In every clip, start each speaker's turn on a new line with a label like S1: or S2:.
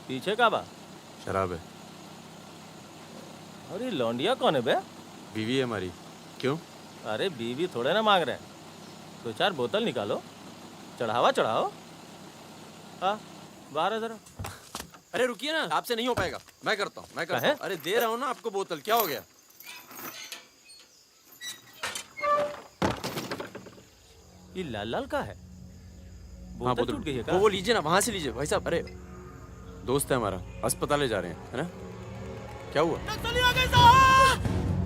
S1: पीछे का बा?
S2: शराब है।
S1: अरे लौंडिया कौन है बे?
S2: बीवी है हमारी। क्यों?
S1: अरे बीवी थोड़े ना मांग रहे हैं, 2-4 बोतल निकालो, चढ़ावा चढ़ाओ। हाँ बाहर है जरा।
S2: अरे रुकिए ना, आपसे नहीं हो पाएगा। मैं करता हूँ। अरे दे रहा हूँ ना आपको बोतल, क्या हो गया?
S1: ये लाल लाल का है?
S2: हाँ,
S1: बोतल टूट गई है क्या?
S2: वो लीजिए ना, वहां से लीजिए भाई साहब। अरे दोस्त है हमारा, अस्पताल ले जा रहे हैं, है ना? क्या हुआ?
S1: नक्सली आ गए साहब!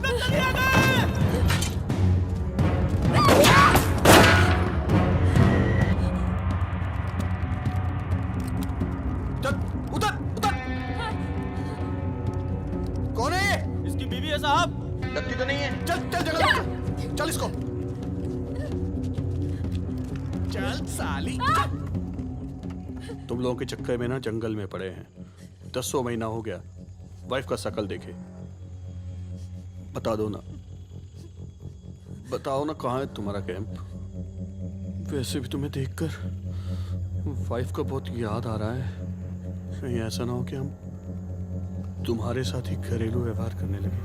S1: नक्सली आ गए!
S3: चल उधर उधर। कौन है?
S1: इसकी बीवी है साहब।
S3: लगती तो नहीं है। चल चल जगह चल, चल इसको चल साली। तुम लोगों के चक्कर में ना जंगल में पड़े हैं। 10 महीना हो गया, वाइफ का शकल देखे। बता दो ना, बताओ ना कहाँ है तुम्हारा कैंप? वैसे भी तुम्हें देखकर वाइफ का बहुत याद आ रहा है। कहीं ऐसा ना हो कि हम तुम्हारे साथ ही घरेलू व्यवहार करने लगे।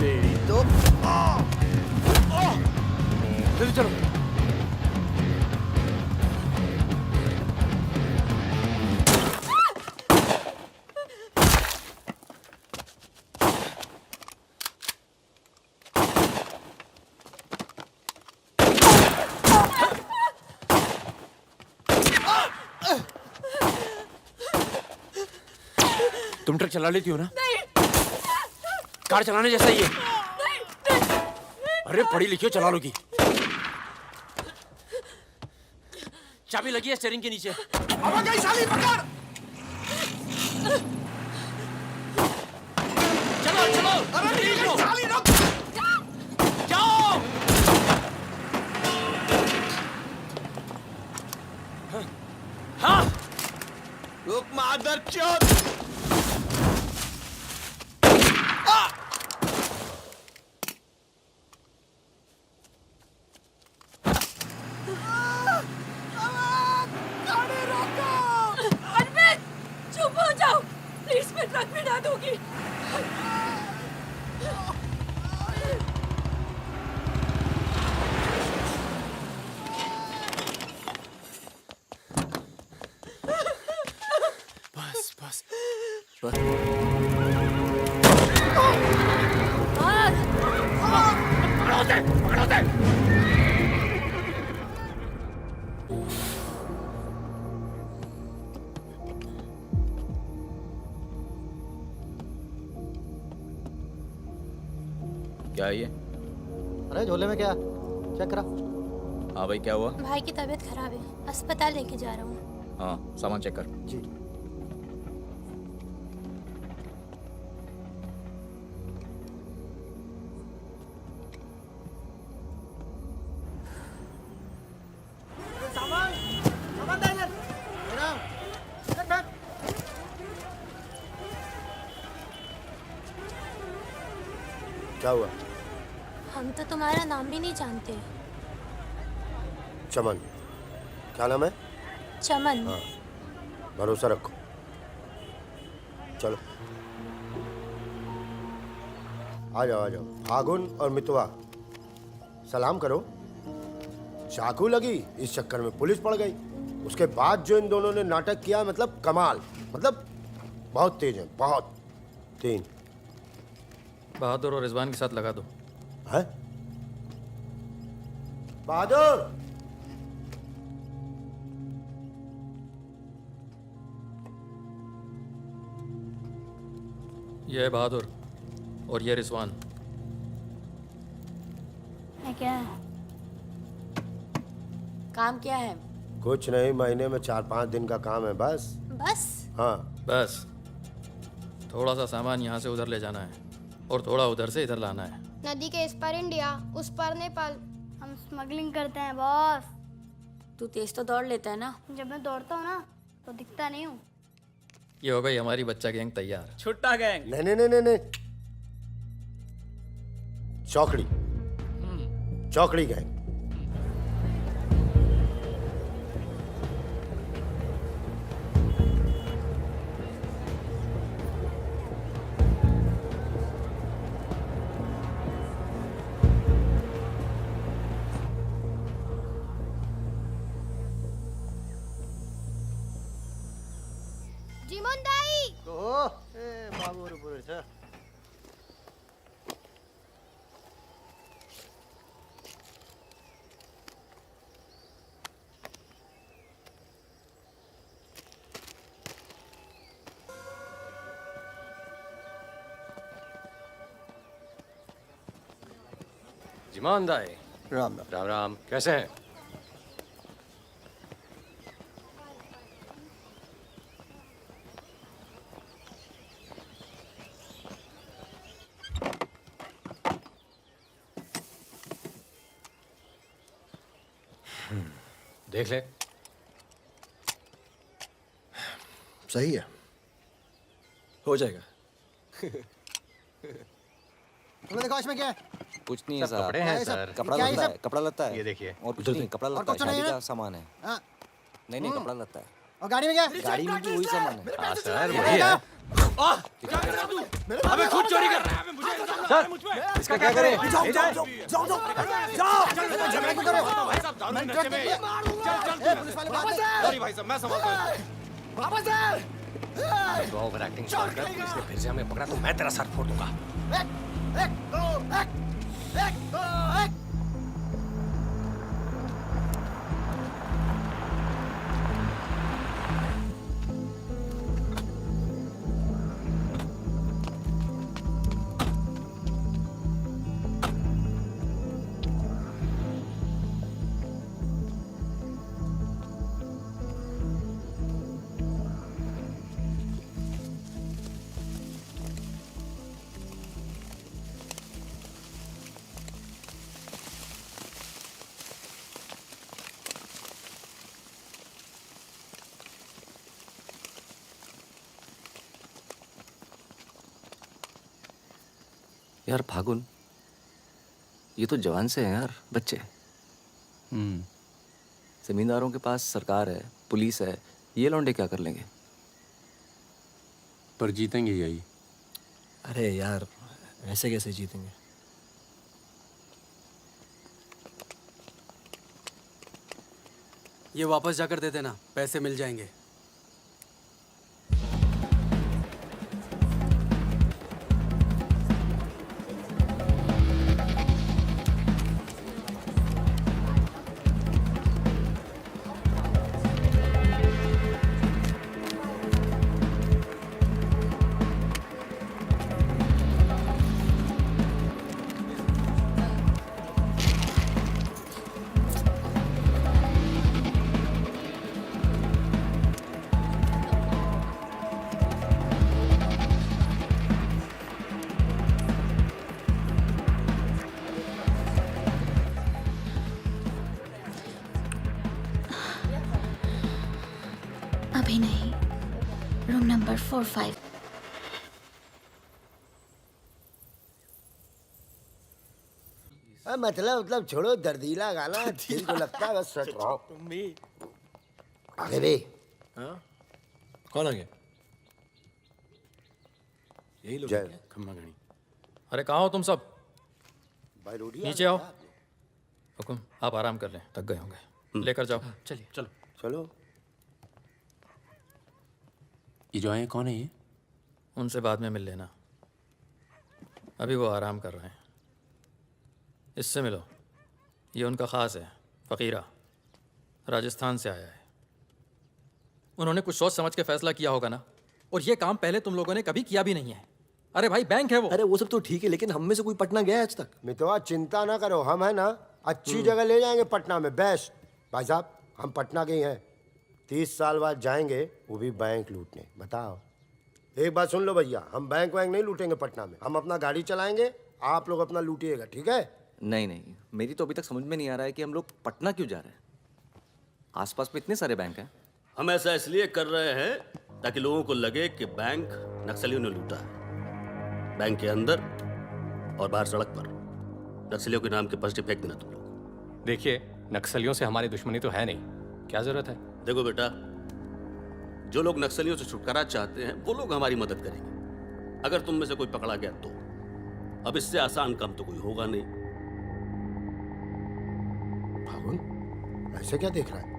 S3: तेरी तो
S2: जल्दी चलो। तुम ट्रक चला लेती हो ना?
S4: नहीं।
S2: कार चलाने जैसा ही है। अरे पढ़ी लिखी हो, चला लोगी। चाबी लगी है स्टीयरिंग के नीचे।
S3: अब गई साली, पकड़।
S2: चलो चलो।
S3: अरे
S2: तेज हो।
S3: साली रुक।
S2: जाओ। हाँ।
S3: रुक मादरचोद।
S4: अनवित, चुप हो जाओ प्लीज, मैं ट्रक में डाल दूंगी।
S2: बस बस बस।
S4: भाग।
S5: क्या है ये?
S6: अरे झोले में क्या? चेक करा।
S5: हाँ भाई, क्या हुआ?
S7: भाई की तबीयत खराब है, अस्पताल लेके जा रहा हूँ।
S5: हाँ, सामान चेक कर।
S6: जी।
S8: क्या हुआ?
S7: हम तो तुम्हारा नाम भी नहीं जानते।
S8: चमन। क्या नाम है?
S7: चमन।
S8: हाँ, भरोसा रखो। चलो आ जाओ आ जाओ। फागुन और मितवा, सलाम करो। चाकू लगी, इस चक्कर में पुलिस पड़ गई। उसके बाद जो इन दोनों ने नाटक किया, मतलब कमाल, मतलब बहुत तेज है, बहुत। 3
S5: बहादुर और रिजवान के साथ लगा दो।
S8: है? बहादुर,
S5: ये है बहादुर और ये रिजवान।
S7: है क्या?
S4: काम क्या है?
S8: कुछ नहीं, महीने में 4-5 दिन का काम है बस।
S7: बस?
S8: हाँ।
S5: बस थोड़ा सा सामान यहाँ से उधर ले जाना है और थोड़ा उधर से इधर लाना है।
S9: नदी के इस पार इंडिया, उस पार नेपाल। हम स्मगलिंग करते हैं बॉस।
S4: तू तेज तो दौड़ लेता है ना।
S9: जब मैं दौड़ता हूँ ना तो दिखता नहीं हूँ।
S5: ये हो गई हमारी बच्चा गैंग तैयार।
S1: छुट्टा गैंग।
S8: नहीं नहीं नहीं नहीं नहीं, चौकड़ी चौकड़ी गैंग।
S9: जीमोन दाई
S6: बाबू बोले छ
S2: जिमान दाई,
S6: राम राम।
S2: राम राम, कैसे हैं? देख ले।
S6: सही है, हो जाएगा। तुम्हें देखो इसमें क्या है?
S10: कुछ नहीं है साहब।
S2: कपड़े हैं सर।
S10: कपड़ा
S6: क्या है
S10: लगता
S6: सब?
S10: है, कपड़ा लगता है।
S2: ये देखिए।
S10: और कुछ नहीं, कपड़ा लगता है,
S6: कुछ नहीं
S10: शादी
S6: है?
S10: का सामान है।
S6: हाँ,
S10: नहीं नहीं, कपड़ा लगता है।
S6: और गाड़ी में क्या?
S10: गाड़ी में भी वही सामान है।
S2: हाँ सर, वही है।
S1: अबे खुद चोरी कर रहा है मुझे इल्जाम मुझ पे।
S2: इसका क्या करें?
S6: जाओ जाओ जाओ जाओ जाओ झगड़ा क्यों कर रहे हो?
S1: भाई साहब दारू के नशे में।
S6: ए, पुलिस वाले बात कर।
S1: सॉरी भाई साहब मैं संभालता हूँ।
S6: वापस आ।
S2: तो ओवर एक्टिंग छोड़ कर पुलिस ने फिर से हमें पकड़ा तो मैं तेरा सर फोड़ दूंगा।
S6: एक दो एक दो एक।
S10: यार फागुन, ये तो जवान से हैं यार, बच्चे। जमींदारों के पास सरकार है, पुलिस है, ये लौंडे क्या कर लेंगे?
S2: पर जीतेंगे यही।
S6: अरे यार, ऐसे कैसे जीतेंगे?
S3: ये वापस जाकर दे देना, पैसे मिल जाएंगे।
S7: अभी नहीं, रूम नंबर 45।
S8: मतलब छोड़ो दर्दीला गाना, दिल को लगता है बस सच रहो।
S1: तुम भी।
S8: आगे भी
S6: कौन आ गया? यही लोग
S8: जय
S2: खम्मा गणी।
S5: अरे कहाँ हो तुम सब?
S8: भाई रोटी
S5: नीचे आओ। हुकुम, आप आराम कर लें, थक गए होंगे। लेकर जाओ।
S3: चलिए चलो।
S8: चलो।
S2: ये जो आए कौन है ये?
S5: उनसे बाद में मिल लेना, अभी वो आराम कर रहे हैं। इससे मिलो, ये उनका ख़ास है, फ़कीरा, राजस्थान से आया है। उन्होंने कुछ सोच समझ के फैसला किया होगा ना, और ये काम पहले तुम लोगों ने कभी किया भी नहीं है। अरे भाई, बैंक है वो।
S6: अरे वो सब तो ठीक है, लेकिन हम में से कोई पटना गया है आज तक?
S8: मितवा चिंता ना करो, हम है ना अच्छी जगह ले जाएंगे पटना में, बेस्ट। भाई साहब हम पटना के ही हैं, 30 साल बाद जाएंगे, वो भी बैंक लूटने। बताओ, एक बात सुन लो भैया, हम बैंक वैंक नहीं लूटेंगे पटना में, हम अपना गाड़ी चलाएंगे, आप लोग अपना लूटिएगा, ठीक है?
S10: नहीं नहीं, मेरी तो अभी तक समझ में नहीं आ रहा है कि हम लोग पटना क्यों जा रहे हैं। आसपास में इतने सारे बैंक हैं।
S11: हम ऐसा इसलिए कर रहे हैं ताकि लोगों को लगे कि बैंक नक्सलियों ने लूटा है। बैंक के अंदर और बाहर सड़क पर नक्सलियों के नाम के पर्चे फेंक देना तुम लोग।
S12: देखिए, नक्सलियों से हमारी दुश्मनी तो है नहीं, क्या जरूरत है?
S11: देखो बेटा, जो लोग नक्सलियों से छुटकारा चाहते हैं वो लोग हमारी मदद करेंगे। अगर तुम में से कोई पकड़ा गया तो अब इससे आसान काम तो कोई होगा नहीं।
S8: फागुन ऐसे क्या देख रहा है?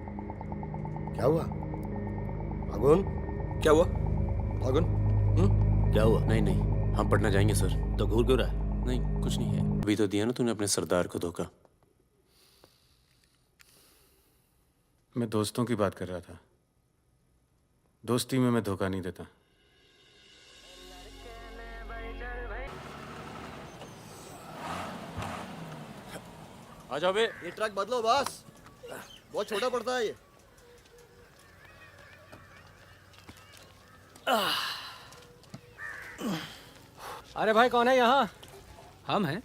S8: क्या हुआ फागुन?
S2: क्या हुआ फागुन?
S11: क्या हुआ?
S2: नहीं नहीं, हम पटना जाएंगे सर।
S11: तो घूर क्यों रहा है?
S2: नहीं कुछ नहीं है। अभी तो दिया ना तूने अपने सरदार को धोखा।
S13: मैं दोस्तों की बात कर रहा था। दोस्ती में मैं धोखा नहीं देता।
S1: आ जाओ बे।
S6: ये ट्रक बदलो बॉस, बहुत छोटा पड़ता है ये।
S12: अरे भाई कौन है यहाँ? हम हैं।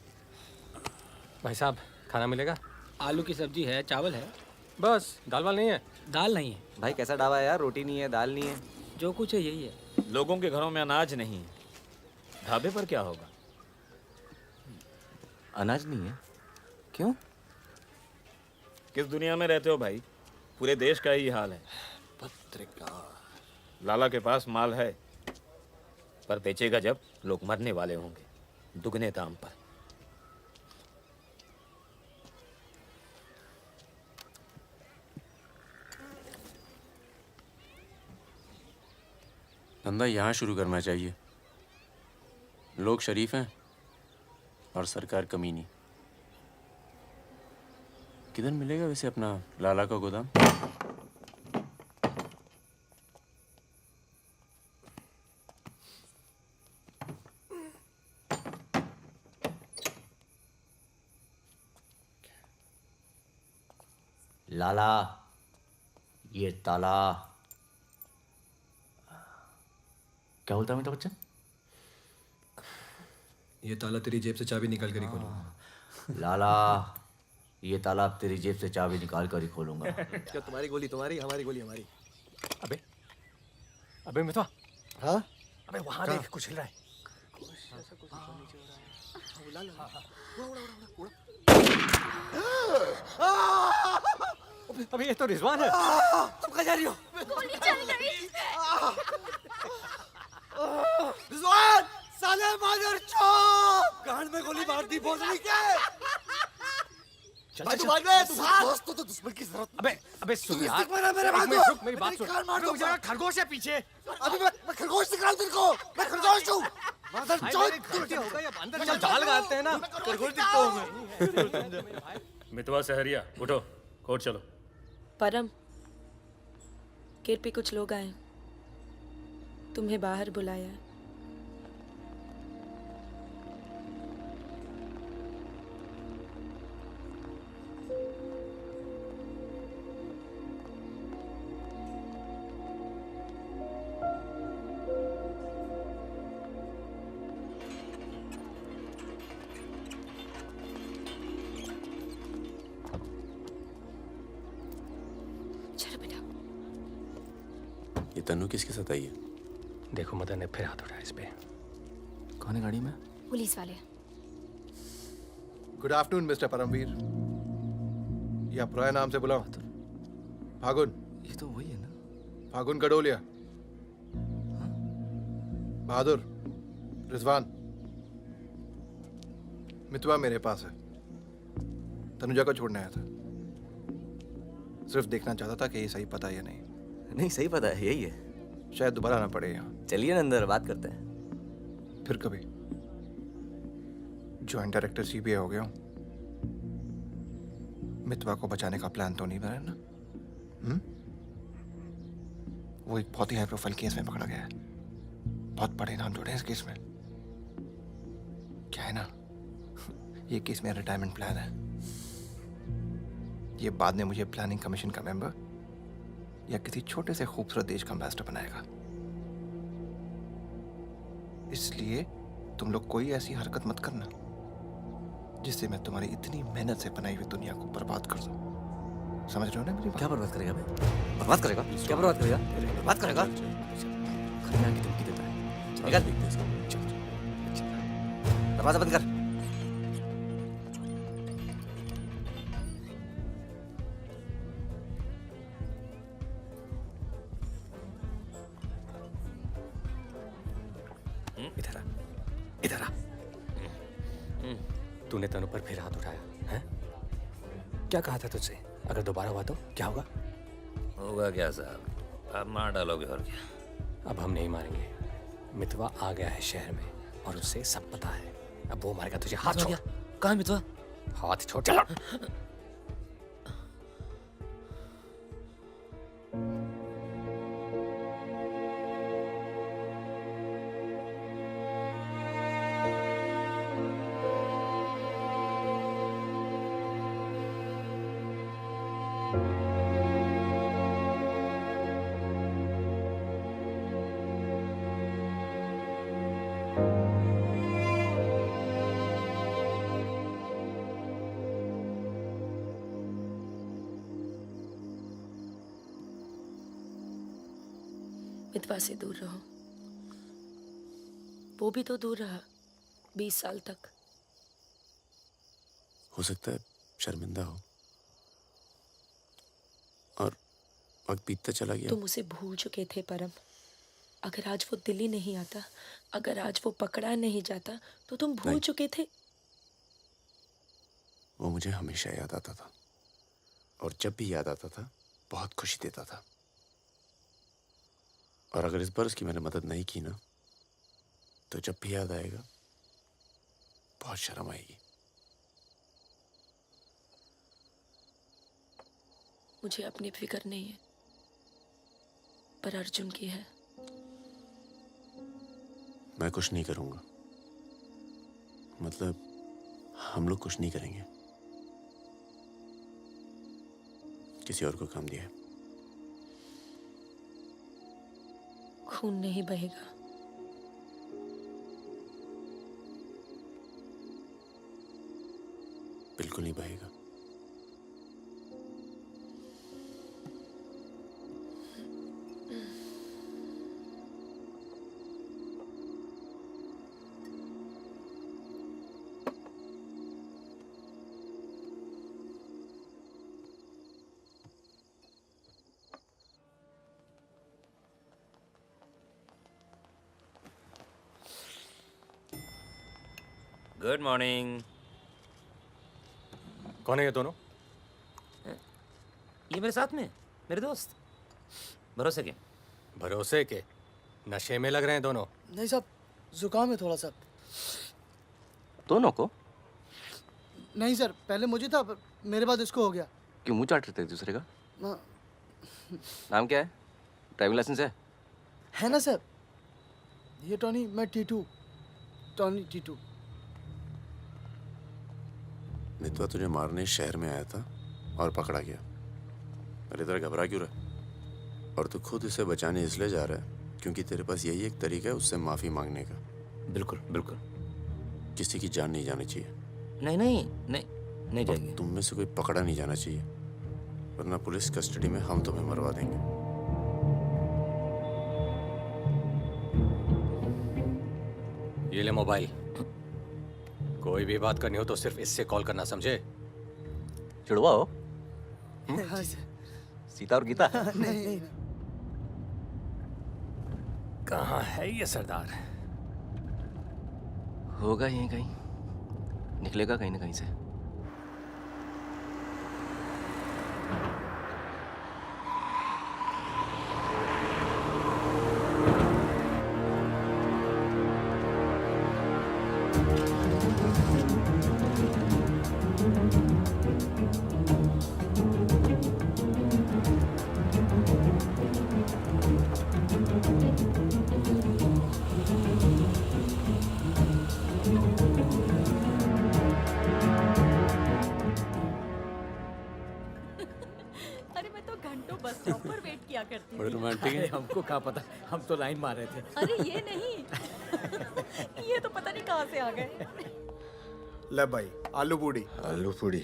S12: भाई साहब खाना मिलेगा?
S5: आलू की सब्जी है, चावल है,
S12: बस दाल वाल नहीं है?
S5: दाल नहीं है।
S10: भाई कैसा ढाबा है यार, रोटी नहीं है, दाल नहीं है।
S5: जो कुछ है यही है।
S1: लोगों के घरों में अनाज नहीं है, ढाबे पर क्या होगा?
S10: अनाज नहीं है? क्यों?
S1: किस दुनिया में रहते हो भाई? पूरे देश का ही हाल है।
S6: पत्रकार
S1: लाला के पास माल है, पर बेचेगा जब लोग मरने वाले होंगे, दुगने दाम पर।
S2: धंधा यहाँ शुरू करना चाहिए। लोग शरीफ हैं और सरकार कमीनी। किधर मिलेगा वैसे अपना लाला का गोदाम?
S10: लाला, ये ताला। क्या बोलता है अमिताभ बच्चन?
S6: ये ताला तेरी जेब से चाबी निकाल कर ही खोलूंगा।
S10: लाला, ये ताला अब तेरी जेब से चाबी निकाल कर ही खोलूंगा।
S6: क्या तुम्हारी गोली तुम्हारी, हमारी गोली हमारी।
S12: अबे अबे मितवा,
S6: हाँ
S12: अबे वहां देख कुछ हिल रहा है। अबे ये तो रिजवान है।
S6: तुम कहाँ जा रही हो?
S4: गोली चल गई।
S6: रिजवान, साले मादरचोद! गांड में गोली मार दी भोसड़ी के। भाई तू भाग ले, तू भाग। दोस्त तो दुश्मन की जरूरत।
S12: अबे सुन यार,
S6: मेरे भाग दो।
S12: रुक, मेरी बात सुन। रुक जरा, खरगोश है पीछे।
S6: अभी मैं खरगोश दिख रहा हूँ तेरे को। मैं खरगोश हूँ।
S12: अंदर चल, जाल लगाते हैं ना। खरगोश दिखता हूँ मैं।
S1: मितवा सहरिया, उठो, कोर्ट चलो।
S4: परम, केरपी कुछ लोग आए, तुम्हें बाहर बुलाया है। चलो बेटा।
S2: ये तन्नू किसके साथ आई है?
S12: देखो मदन ने फिर हाथ उठाया इस पे।
S10: कौन है गाड़ी में?
S9: पुलिस वाले।
S6: Good afternoon mister Paramveer. या पुराने नाम से बुलाओ। फागुन।
S10: ये तो वही है ना?
S6: फागुन गडोलिया। बहादुर, रिजवान। मितवा मेरे पास है। तनुजा को छोड़ने आया था। सिर्फ देखना चाहता था कि ये सही पता है या नहीं।
S10: नहीं सही पता है, यही है।
S6: शायद दोबारा आना पड़े यहाँ।
S10: चलिए ना अंदर बात करते हैं।
S6: फिर कभी। ज्वाइंट डायरेक्टर सीबीआई हो गया हूँ। मितवा को बचाने का प्लान तो नहीं बना ना? वो एक बहुत ही हाई प्रोफाइल केस में पकड़ा गया है। बहुत बड़े नाम जुड़े हैं इस केस में। क्या है ना, ये केस मेरा रिटायरमेंट प्लान है। ये बाद में मुझे प्लानिंग कमीशन का मेंबर या किसी छोटे से खूबसूरत देश का एम्बेसडर बनाएगा। इसलिए तुम लोग कोई ऐसी हरकत मत करना जिससे मैं तुम्हारी इतनी मेहनत से बनाई हुई दुनिया को बर्बाद कर दूं। समझ रहे हो ना मेरी बात?
S10: क्या बर्बाद करेगा बे? बर्बाद करेगा? क्या बर्बाद करेगा? बर्बाद करेगा? खन्ना की धमकी देता है। निकल। दरवाजा बंद कर।
S12: इधर आ, इधर आ। तूने तनु पर फिर हाथ उठाया है? क्या कहा था तुझसे? अगर दोबारा हुआ तो क्या होगा?
S14: होगा क्या साहब, आप मार डालोगे और क्या?
S12: अब हम नहीं मारेंगे। मितवा आ गया है शहर में और उसे सब पता है। अब वो मारेगा तुझे। हाथ छोड़।
S10: कहाँ है मितवा?
S12: हाथ छोड़। चलो।
S4: मितवा से दूर रहो। वो भी तो दूर रहा 20 साल तक।
S2: हो सकता है शर्मिंदा हो और वक्त बीतता चला गया।
S4: तुम उसे भूल चुके थे परम। अगर आज वो दिल्ली नहीं आता, अगर आज वो पकड़ा नहीं जाता, तो तुम भूल चुके थे।
S2: वो मुझे हमेशा याद आता था और जब भी याद आता था बहुत खुशी देता था। और अगर इस बार उसकी मैंने मदद नहीं की ना, तो जब भी याद आएगा बहुत शर्म आएगी।
S4: मुझे अपनी फिक्र नहीं है, पर अर्जुन की है।
S2: मैं कुछ नहीं करूंगा, मतलब हम लोग कुछ नहीं करेंगे। किसी और को काम दिया है।
S4: खून नहीं बहेगा।
S2: बिल्कुल नहीं बहेगा।
S14: Good morning.
S12: कौन है ये दोनों?
S14: ये मेरे साथ में मेरे दोस्त। भरोसे के?
S12: भरोसे के? नशे में लग रहे हैं दोनों।
S15: नहीं साहब, जुकाम है थोड़ा सा।
S10: दोनों को?
S15: नहीं सर, पहले मुझे था, पर मेरे बाद इसको हो गया।
S10: क्यों मुंह चाट रहे थे एक दूसरे का?
S15: हाँ।
S10: नाम क्या है? ड्राइविंग लाइसेंस है
S15: ना सर? ये टॉनी, मैं टीटू। टॉनी टीटू।
S2: मितवा तुझे मारने शहर में आया था और पकड़ा गया। अरे तेरा घबरा क्यों रहा? और तू खुद इसे बचाने इसलिए जा रहा है क्योंकि तेरे पास यही एक तरीका है उससे माफी मांगने का।
S14: बिल्कुल बिल्कुल।
S2: किसी की जान नहीं जानी चाहिए।
S14: नहीं नहीं नहीं नहीं जाएगी।
S2: तुम में से कोई पकड़ा नहीं जाना चाहिए, वरना पुलिस कस्टडी में हम तुम्हें मरवा देंगे।
S12: ये ले मोबाइल। कोई भी बात करनी हो तो सिर्फ इससे कॉल करना, समझे?
S10: जुड़वा हो?
S15: हाँ सर।
S10: सीता और गीता?
S15: नहीं।
S12: कहाँ है ये सरदार?
S10: होगा यहीं कहीं, निकलेगा कहीं ना कहीं से।
S4: अरे मैं तो घंटों बस स्टॉप पर वेट किया करती
S12: बड़े
S4: थी।
S12: रोमांटिक है। हमको क्या पता, हम तो लाइन मार रहे थे।
S4: अरे ये नहीं, ये तो पता नहीं कहाँ से आ गए।
S6: ले भाई, आलू पूड़ी।
S16: आलू पूड़ी,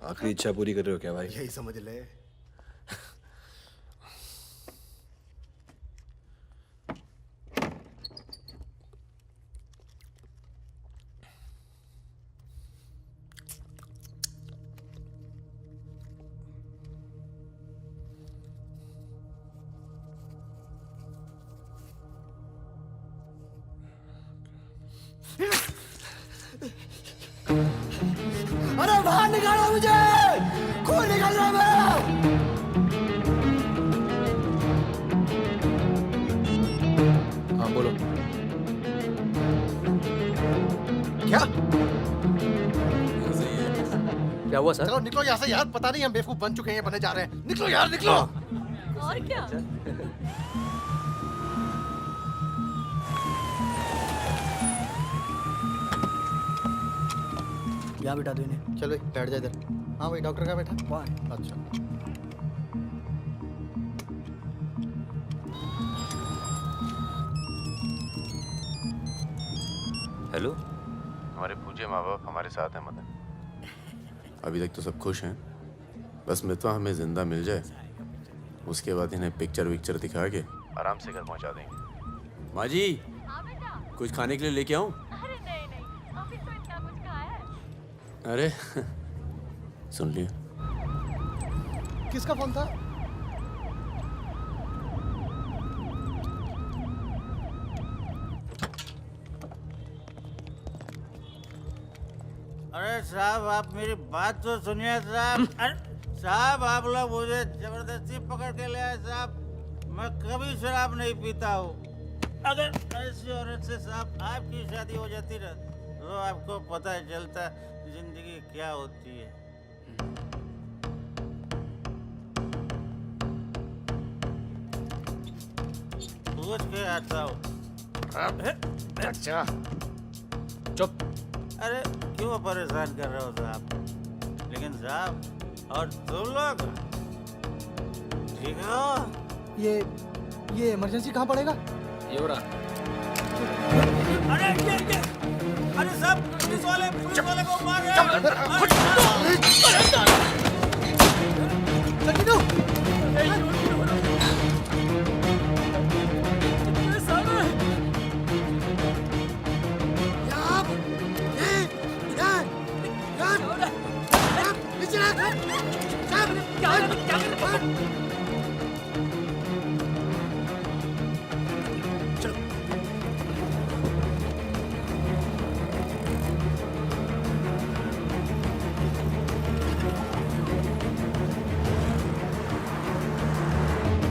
S16: आखिरी इच्छा पूरी कर रहे हो क्या भाई?
S6: यही समझ ले।
S8: अरे बाहर निकालो मुझे, खून निकल रहा है मेरा।
S6: हाँ बोलो। क्या?
S12: क्या हुआ सर?
S6: चलो निकलो यहाँ से यार, पता नहीं हम बेवकूफ बन चुके हैं, बनने जा रहे हैं। निकलो यार, निकलो।
S4: और क्या?
S15: यहाँ बिठा दो इन्हें।
S6: चलो बैठ जा इधर। हाँ भाई, डॉक्टर कहाँ बैठा?
S15: वहाँ है।
S6: अच्छा।
S14: हेलो।
S2: हमारे पूज्य माँ बाप हमारे साथ हैं मदन। अभी तक तो सब खुश हैं, बस मितवा हमें जिंदा मिल जाए, उसके बाद इन्हें पिक्चर विक्चर दिखा के आराम से घर पहुंचा देंगे। माँ जी, कुछ खाने के लिए लेके आऊं?
S4: अरे नहीं नहीं, अभी तो इतना कुछ खाया है।
S2: अरे सुन लिया।
S6: किसका फोन था?
S17: अरे साहब, आप मेरी बात तो सुनिए साहब। अरे साहब, आप लोग मुझे जबरदस्ती पकड़ के ले आए साहब। मैं कभी शराब नहीं पीता हूँ। अगर ऐसी औरत से साहब आपकी शादी हो जाती ना, तो आपको पता चलता जिंदगी क्या होती है। पूछ के आता हूँ।
S6: अच्छा।
S12: चुप।
S17: अरे क्यों परेशान कर रहे हो साहब? लेकिन साहब, और तुम लोग ठीक हो?
S15: ये इमरजेंसी कहाँ पड़ेगा?
S12: ये हो रहा।
S17: अरे साहब, पुलिस वाले को मार रहे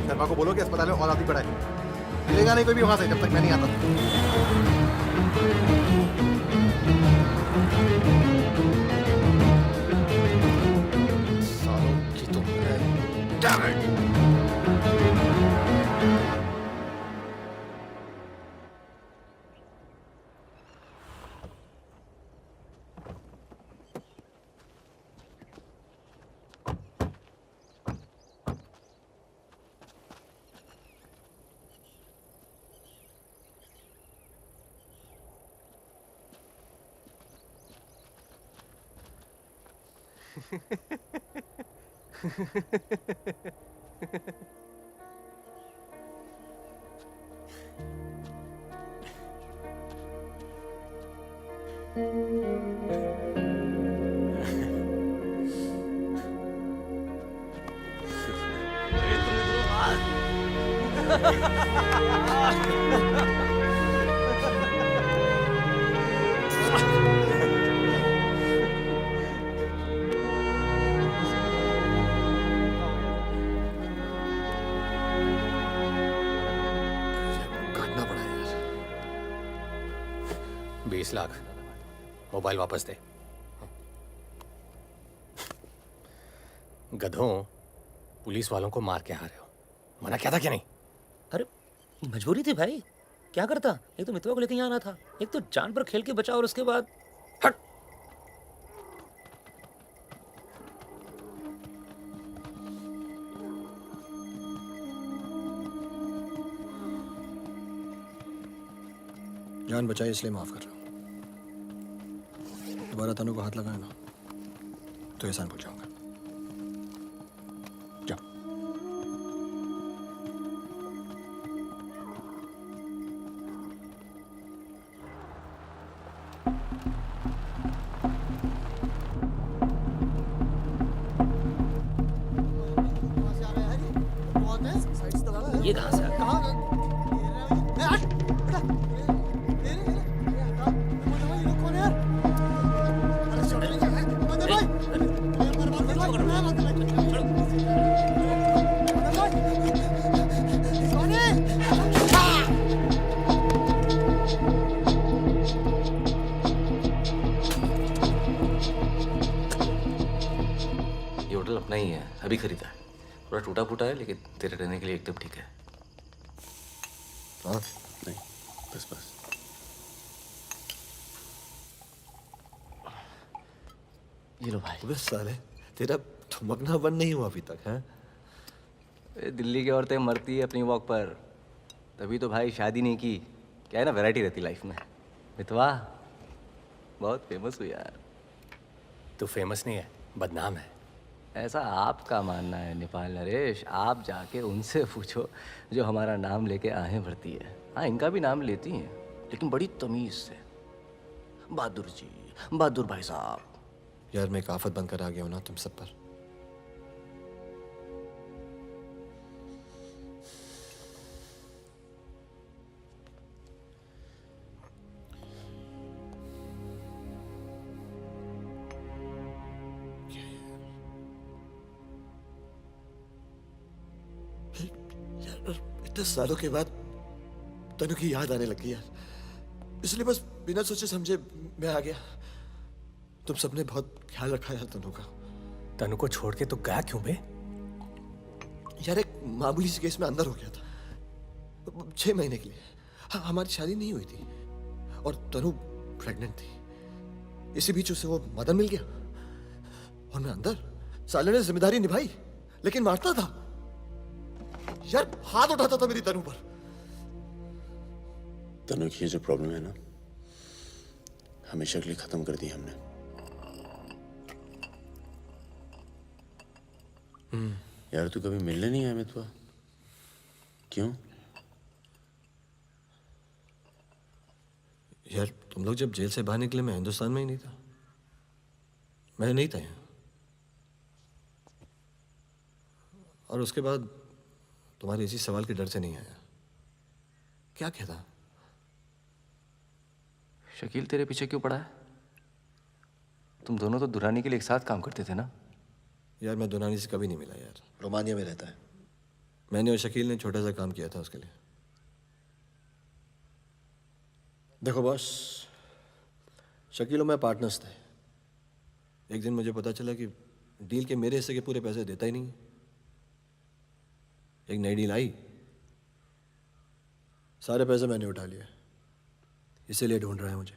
S17: शर्मा को बोलो कि अस्पताल में और आदमी पड़ा है। मिलेगा नहीं कोई भी वहां से जब तक मैं नहीं आता। सालों की तो Damn it! काटना पड़ा यार।
S12: 20 लाख मोबाइल वापस दे। गधों, पुलिस वालों को मार के आ रहे हो, मना क्या था क्या नहीं?
S10: अरे मजबूरी थी भाई, क्या करता? एक तो मितवा को लेके यहाँ आना था, एक तो जान पर खेल के बचा, और उसके बाद हट।
S6: जान बचाई इसलिए माफ कर रहा हूँ। दोबारा तनु को हाथ लगाया ना तो एहसान भूल जाऊंगा। जाओ।
S10: ये कहाँ से आ गया?
S14: ये होटल अपना ही है, अभी खरीदा है। थोड़ा टूटा फूटा है लेकिन तेरे रहने के लिए एकदम ठीक है।
S2: हाँ नहीं, बस बस।
S14: ये लो भाई।
S16: अबे साले, तेरा ठुमकना बंद नहीं हुआ अभी तक है?
S18: दिल्ली की औरतें मरती है अपनी वॉक पर, तभी तो भाई शादी नहीं की। क्या है ना, वैरायटी रहती लाइफ में। मितवा बहुत फेमस हुई यार।
S12: तू फेमस नहीं है, बदनाम है।
S18: ऐसा आपका मानना है नेपाल नरेश। आप जाके उनसे पूछो जो हमारा नाम लेके आहें भरती है। हाँ, इनका भी नाम लेती हैं लेकिन बड़ी तमीज से। बहादुर जी, बहादुर भाई साहब।
S16: यार मैं एक आफत बनकर आ गया हूं ना तुम सब पर। यार इतने सालों के बाद तनु की याद आने लगी यार, इसलिए बस बिना सोचे समझे मैं आ गया। तुम सबने बहुत ख्याल रखा यार तनु का।
S12: तनु को छोड़ के तो गया क्यों बे?
S16: यार एक मामूली से केस में अंदर हो गया था 6 महीने के लिए। हाँ, हमारी शादी नहीं हुई थी और तनु प्रेग्नेंट थी। इसी बीच उसे वो मदन मिल गया और मैं अंदर। साले ने जिम्मेदारी निभाई लेकिन मारता था यार, हाथ उठाता था मेरी तनु पर।
S2: तनु की ये जो प्रॉब्लम है ना, हमेशा के लिए खत्म कर दी हमने। यार तू कभी मिलने नहीं आया मितवा? क्यों?
S16: यार तुम लोग जब जेल से बाहर निकले मैं हिंदुस्तान में ही नहीं था। मैं नहीं था यहाँ। और उसके बाद तुम्हारे इसी सवाल के डर से नहीं आया। क्या कहता?
S18: शकील तेरे पीछे क्यों पड़ा है? तुम दोनों तो दुरानी के लिए एक साथ काम करते थे ना?
S16: यार मैं दुनानी से कभी नहीं मिला यार। रोमानिया में रहता है। मैंने और शकील ने छोटा सा काम किया था उसके लिए। देखो बॉस, शकील और मैं पार्टनर्स थे। एक दिन मुझे पता चला कि डील के मेरे हिस्से के पूरे पैसे देता ही नहीं। एक नई डील आई, सारे पैसे मैंने उठा लिए। इसीलिए ढूंढ रहा है मुझे।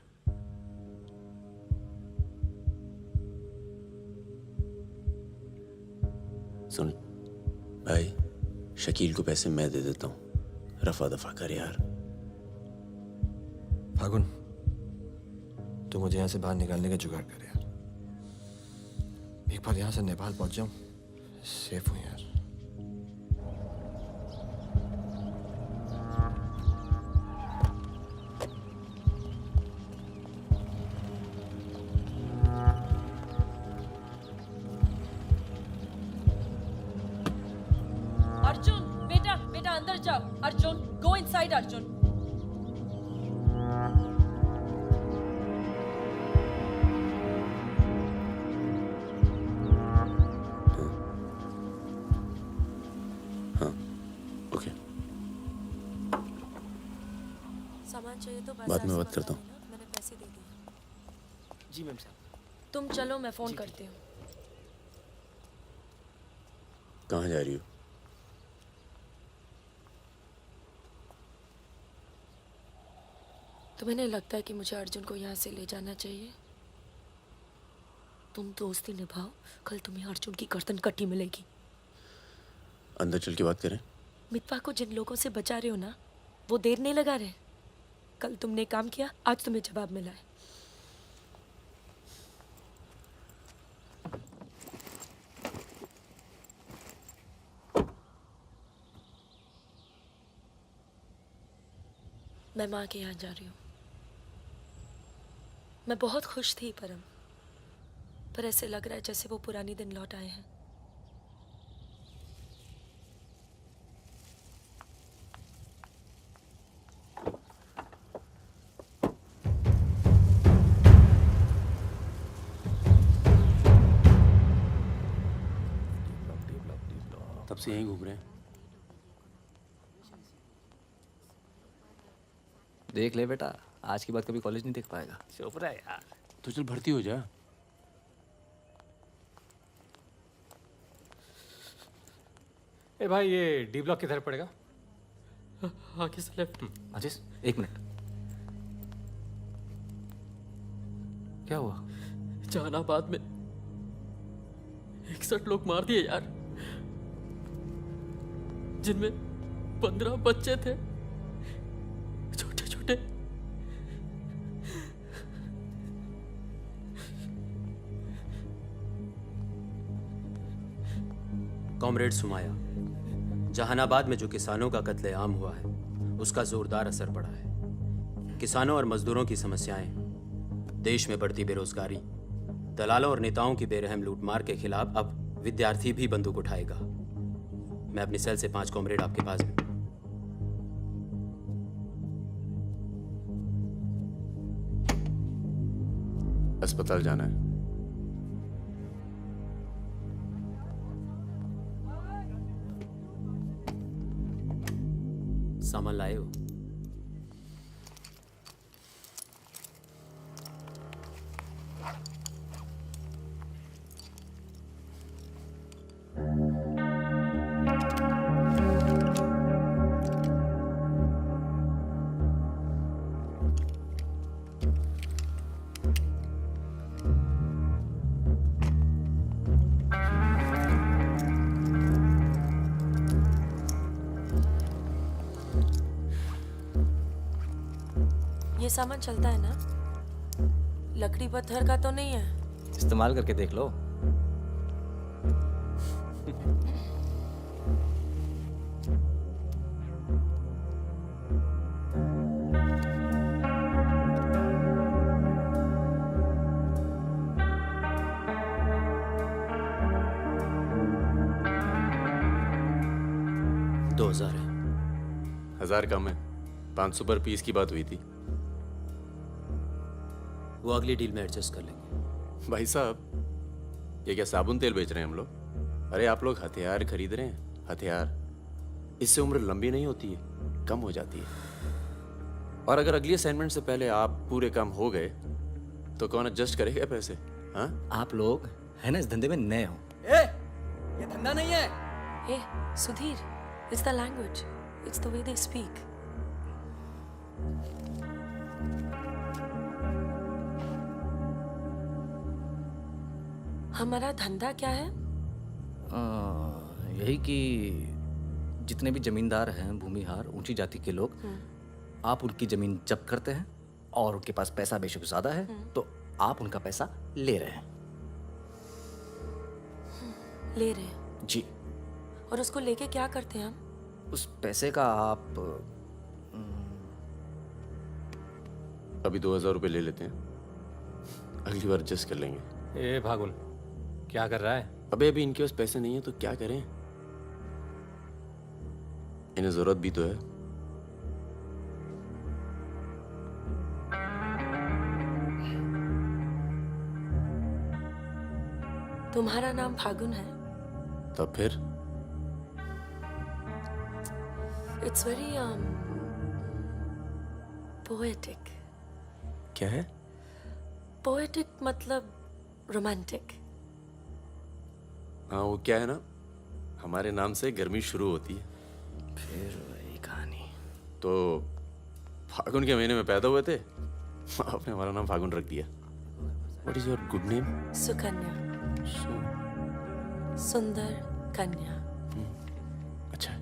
S2: सुन भाई, शकील को पैसे मैं दे देता हूँ, रफा दफा कर यार।
S16: फागुन, तू मुझे यहाँ से बाहर निकालने का जुगाड़ कर यार। एक बार यहाँ से नेपाल पहुँच जाऊँ, सेफ हूँ यार।
S4: अर्जुन, बेटा बेटा अंदर जाओ। Arjun, go inside Arjun.
S2: हाँ, ओके।
S4: सामान चाहिए तो
S2: बाद में बात करता हूँ।
S4: मैंने पैसे दे दिए।
S12: जी मैम साहब।
S4: तुम चलो, मैं फोन करती हूँ।
S2: कहाँ जा रही हो?
S4: तुम्हें नहीं लगता है कि मुझे अर्जुन को यहाँ से ले जाना चाहिए? तुम दोस्ती निभाओ, कल तुम्हें अर्जुन की गर्दन कटी मिलेगी।
S2: अंदर चल के बात करें।
S4: मितवा को जिन लोगों से बचा रहे हो ना, वो देर नहीं लगा रहे। कल तुमने काम किया, आज तुम्हें जवाब मिला है। मैं माँ के यहाँ जा रही हूँ। मैं बहुत खुश थी परम, पर ऐसे लग रहा है जैसे वो पुरानी दिन लौट आए हैं।
S2: तब से यहीं घूम रहे हैं।
S18: देख ले बेटा, आज के बाद कभी कॉलेज नहीं देख पाएगा।
S13: चुप रहा यार। तो चल भर्ती हो जा।
S12: ए भाई, ये डी ब्लॉक किधर पड़ेगा?
S5: आगे से लेफ्ट।
S18: अजीज, 1 मिनट। क्या हुआ?
S5: जहानाबाद में 61 लोग मार दिए यार, जिनमें 15 बच्चे थे, छोटे छोटे।
S19: कॉमरेड सुमाया, जहानाबाद में जो किसानों का कत्लेआम हुआ है उसका जोरदार असर पड़ा है। किसानों और मजदूरों की समस्याएं, देश में बढ़ती बेरोजगारी, दलालों और नेताओं की बेरहम लूटमार के खिलाफ अब विद्यार्थी भी बंदूक उठाएगा। मैं अपनी सेल से 5 कॉमरेड आपके पास में।
S2: अस्पताल जाना है।
S19: सामान लाए हो?
S4: ये सामान चलता है ना? लकड़ी पत्थर का तो नहीं है?
S18: इस्तेमाल करके देख लो।
S19: दो 2000 है।
S2: 1000 कम है। 500 पर पीस की बात हुई थी।
S19: वो अगली डील में एडजस्ट कर लेंगे।
S2: भाई साहब, ये क्या साबुन तेल बेच रहे हैं हम लोग? अरे आप लोग हथियार खरीद रहे हैं। हथियार, इससे उम्र लंबी नहीं होती है, कम हो जाती है। और अगर अगली असाइनमेंट से पहले आप पूरे काम हो गए तो कौन एडजस्ट करेगा पैसे? हाँ,
S18: आप लोग है ना इस धंधे में नए हो।
S10: ये धंधा नहीं है।
S4: ए Sudhir, it's the language, it's the way they speak. हमारा धंधा क्या है?
S18: यही कि जितने भी जमींदार हैं, भूमिहार, ऊंची जाति के लोग, आप उनकी जमीन जब्त करते हैं और उनके पास पैसा बेशक ज्यादा है तो आप उनका पैसा ले रहे हैं।
S4: ले रहे हैं?
S18: जी।
S4: और उसको लेके क्या करते हैं हम?
S18: उस पैसे का आप
S2: अभी 2000 रुपये ले लेते हैं, अगली बार एडजस्ट कर लेंगे।
S12: ए भागुन, क्या कर रहा है?
S2: अबे अभी इनके पास पैसे नहीं है तो क्या करें? इन्हें जरूरत भी तो है।
S4: तुम्हारा नाम फागुन है?
S2: तब फिर
S4: इट्स वेरी पोएटिक।
S2: क्या है?
S4: पोएटिक मतलब रोमांटिक।
S2: हाँ, वो क्या है ना, हमारे नाम से गर्मी शुरू होती है।
S18: फिर वही कहानी।
S2: तो फागुन के महीने में पैदा हुए थे, आपने हमारा नाम फागुन रख दिया। What is your good name?
S4: Sukanya. सुंदर कन्या।
S2: अच्छा।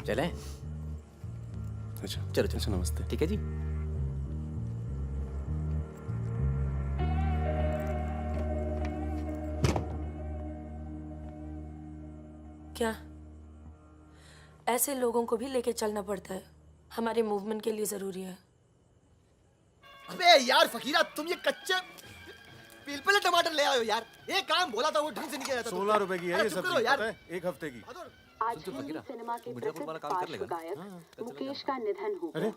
S18: चलें?
S2: अच्छा
S18: चलो चलो।
S2: अच्छा, नमस्ते।
S18: ठीक है जी।
S4: क्या ऐसे लोगों को भी लेके चलना पड़ता है? हमारे मूवमेंट के लिए ज़रूरी है।
S16: अबे यार फकीरा, तुम ये कच्चे पिलपिले टमाटर ले आयो यार। एक काम बोला था वो ढंग से नहीं किया जाता।
S13: 16 रुपए की है ये
S16: चुप
S13: सब्जी,
S16: करो यार।
S13: पता है? एक हफ्ते की।
S20: आज हिंदी सिनेमा के प्रसिद्ध पार्श्व गायक मुकेश का निधन हो गया।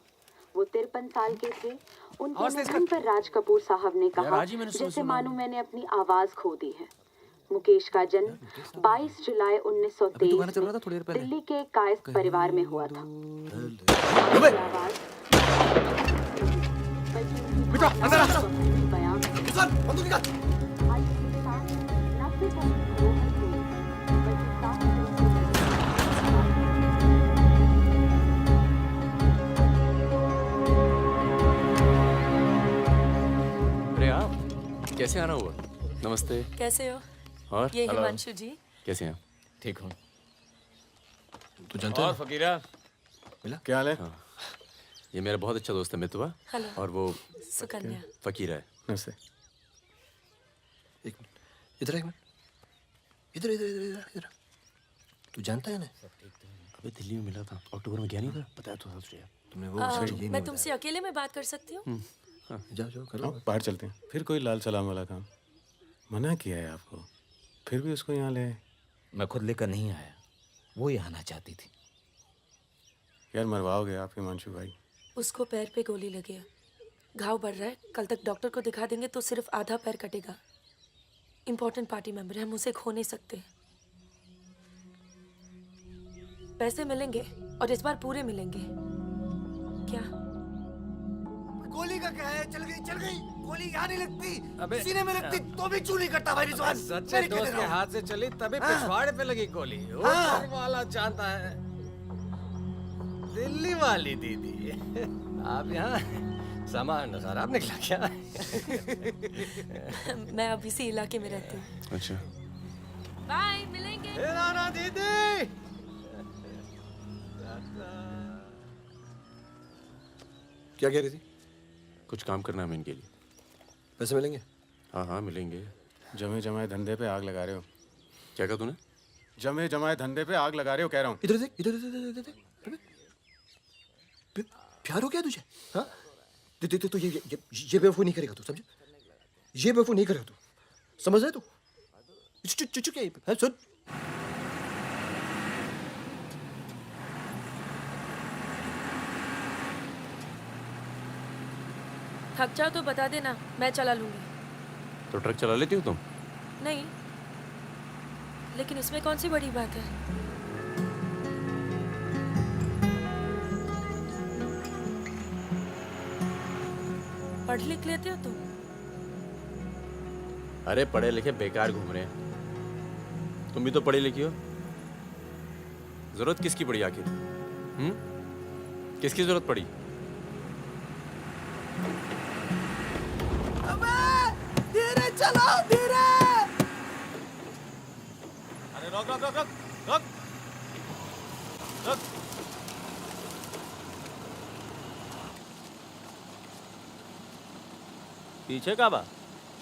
S20: वो 53 साल के थे। उनके निधन पर राज कपूर साहब ने कहा, जैसे मानो मैंने अपनी आवाज खो दी है। मुकेश का जन्म 22 जुलाई 1923 में दिल्ली के कायस्थ परिवार में हुआ था।
S16: बेटा अंदर आ। सर बंदूक निकाल।
S2: अरे आप कैसे आना हुआ? नमस्ते।
S4: कैसे हो?
S2: और
S4: ये हिमांशु जी।
S2: कैसे हैं?
S18: ठीक हूँ।
S2: तू जानता
S13: और फकीरा
S2: मिला?
S13: क्या हाल है?
S2: हाँ। ये मेरा बहुत अच्छा दोस्त है मितवा।
S4: हेलो।
S2: और वो
S4: सुकन्या।
S2: फकीरा है।
S13: नमस्ते।
S16: एक मिनट इधर, एक मिनट इधर इधर इधर इधर इधर। तू जानता है ना?
S2: अबे दिल्ली में मिला था, अक्टूबर में गया नहीं था, बताया तो था तुझे।
S16: तुमने वो
S4: मैं तुमसे अकेले में बात कर सकती हूँ?
S16: जाओ जाओ करो।
S13: बाहर चलते हैं। फिर कोई लाल सलाम वाला काम। मना किया है आपको, फिर भी उसको यहाँ ले।
S18: मैं खुद लेकर नहीं आया, वो ही आना चाहती थी।
S13: यार मरवाओगे आप हिमांशु भाई।
S4: उसको पैर पे गोली लगी है, घाव बढ़ रहा है। कल तक डॉक्टर को दिखा देंगे तो सिर्फ आधा पैर कटेगा। इम्पोर्टेंट पार्टी मेंबर है, हम उसे खो नहीं सकते। पैसे मिलेंगे और इस बार पूरे मिलेंगे। क्या?
S16: गोली का क्या है? चल गई गोली यहाँ नहीं लगती।
S12: अबे
S16: सीने में लगती तो भी चू नहीं करता भाई रिजवान।
S12: सच्चे दोस्त के हाथ से चली तभी पिछवाड़े पे लगी गोली। ऊपर वाला जानता है। दिल्ली वाली दीदी, आप यहाँ सामान खराब निकला क्या?
S4: मैं अब इसी इलाके में रहती हूँ।
S2: अच्छा।
S4: बाय, मिलेंगे।
S12: ना दीदी।
S16: क्या कह रही थी?
S2: कुछ काम करना है इनके लिए।
S16: पैसे मिलेंगे?
S2: हाँ हाँ मिलेंगे।
S13: जमे जमाए धंधे पे आग लगा रहे हो।
S2: क्या कहा तूने?
S13: जमे जमाए धंधे पे आग लगा रहे हो कह रहा हूँ।
S16: इधर देख इधर इधर इधर। प्यार हो गया तुझे? हाँ तो ये बेवकूफ नहीं करेगा तू, समझे? ये बेवकूफ नहीं करेगा तू, समझ रहे तू? चुप क्या सुन।
S4: थक जाओ तो बता देना, मैं चला लूंगी।
S2: तो ट्रक चला लेती हो तुम?
S4: नहीं, लेकिन इसमें कौन सी बड़ी बात है? पढ़ लिख लेते हो तुम?
S2: अरे पढ़े लिखे बेकार घूम रहे हैं। तुम भी तो पढ़ी लिखी हो। जरूरत किसकी पड़ी आखिर? किसकी जरूरत पड़ी?
S16: धीरे चलो, धीरे।
S1: अरे रोक रोक रोक रोक रोक रोक। पीछे का बा?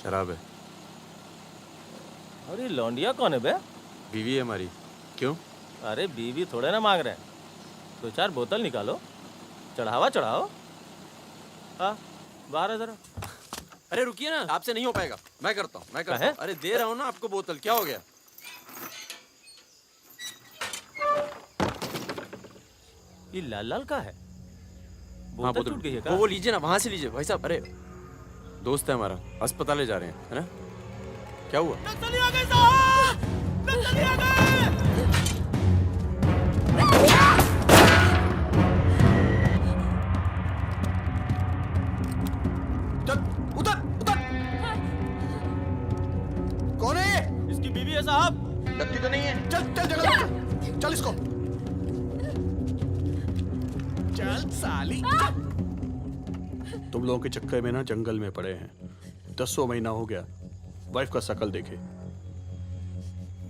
S2: शराब है।
S1: अरे लौंडिया कौन है बे?
S2: बीवी है हमारी। क्यों?
S1: अरे बीवी थोड़े ना मांग रहे हैं, 2-4 बोतल निकालो, चढ़ावा चढ़ाओ। हाँ बाहर है जरा।
S2: अरे रुकिए ना, आपसे नहीं हो पाएगा। मैं करता हूँ। अरे दे रहा हूँ ना आपको बोतल, क्या हो गया?
S1: ये लाल लाल का है?
S2: हाँ,
S1: बोतल टूट गई है क्या?
S2: वो लीजिए ना, वहां से लीजिए भाई साहब। अरे दोस्त है हमारा, अस्पताल ले जा रहे हैं, है ना? क्या हुआ?
S1: नक्सली आ गए साहब! नक्सली आ गए!
S16: कौन है ये?
S1: इसकी बीवी है साहब।
S16: लगती तो नहीं है। चल चल जगह चल इसको।
S3: चल साली। तुम लोगों के चक्कर में ना जंगल में पड़े हैं। 10 महीना हो गया। वाइफ का शकल देखे।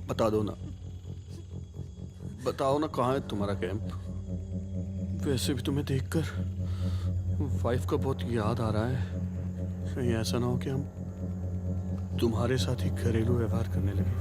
S3: बता दो ना, बताओ ना कहाँ है तुम्हारा कैंप? वैसे भी तुम्हें देखकर वाइफ का बहुत याद आ रहा है। कहीं ऐसा ना हो कि हम तुम्हारे साथ ही घरेलू व्यवहार करने लगे।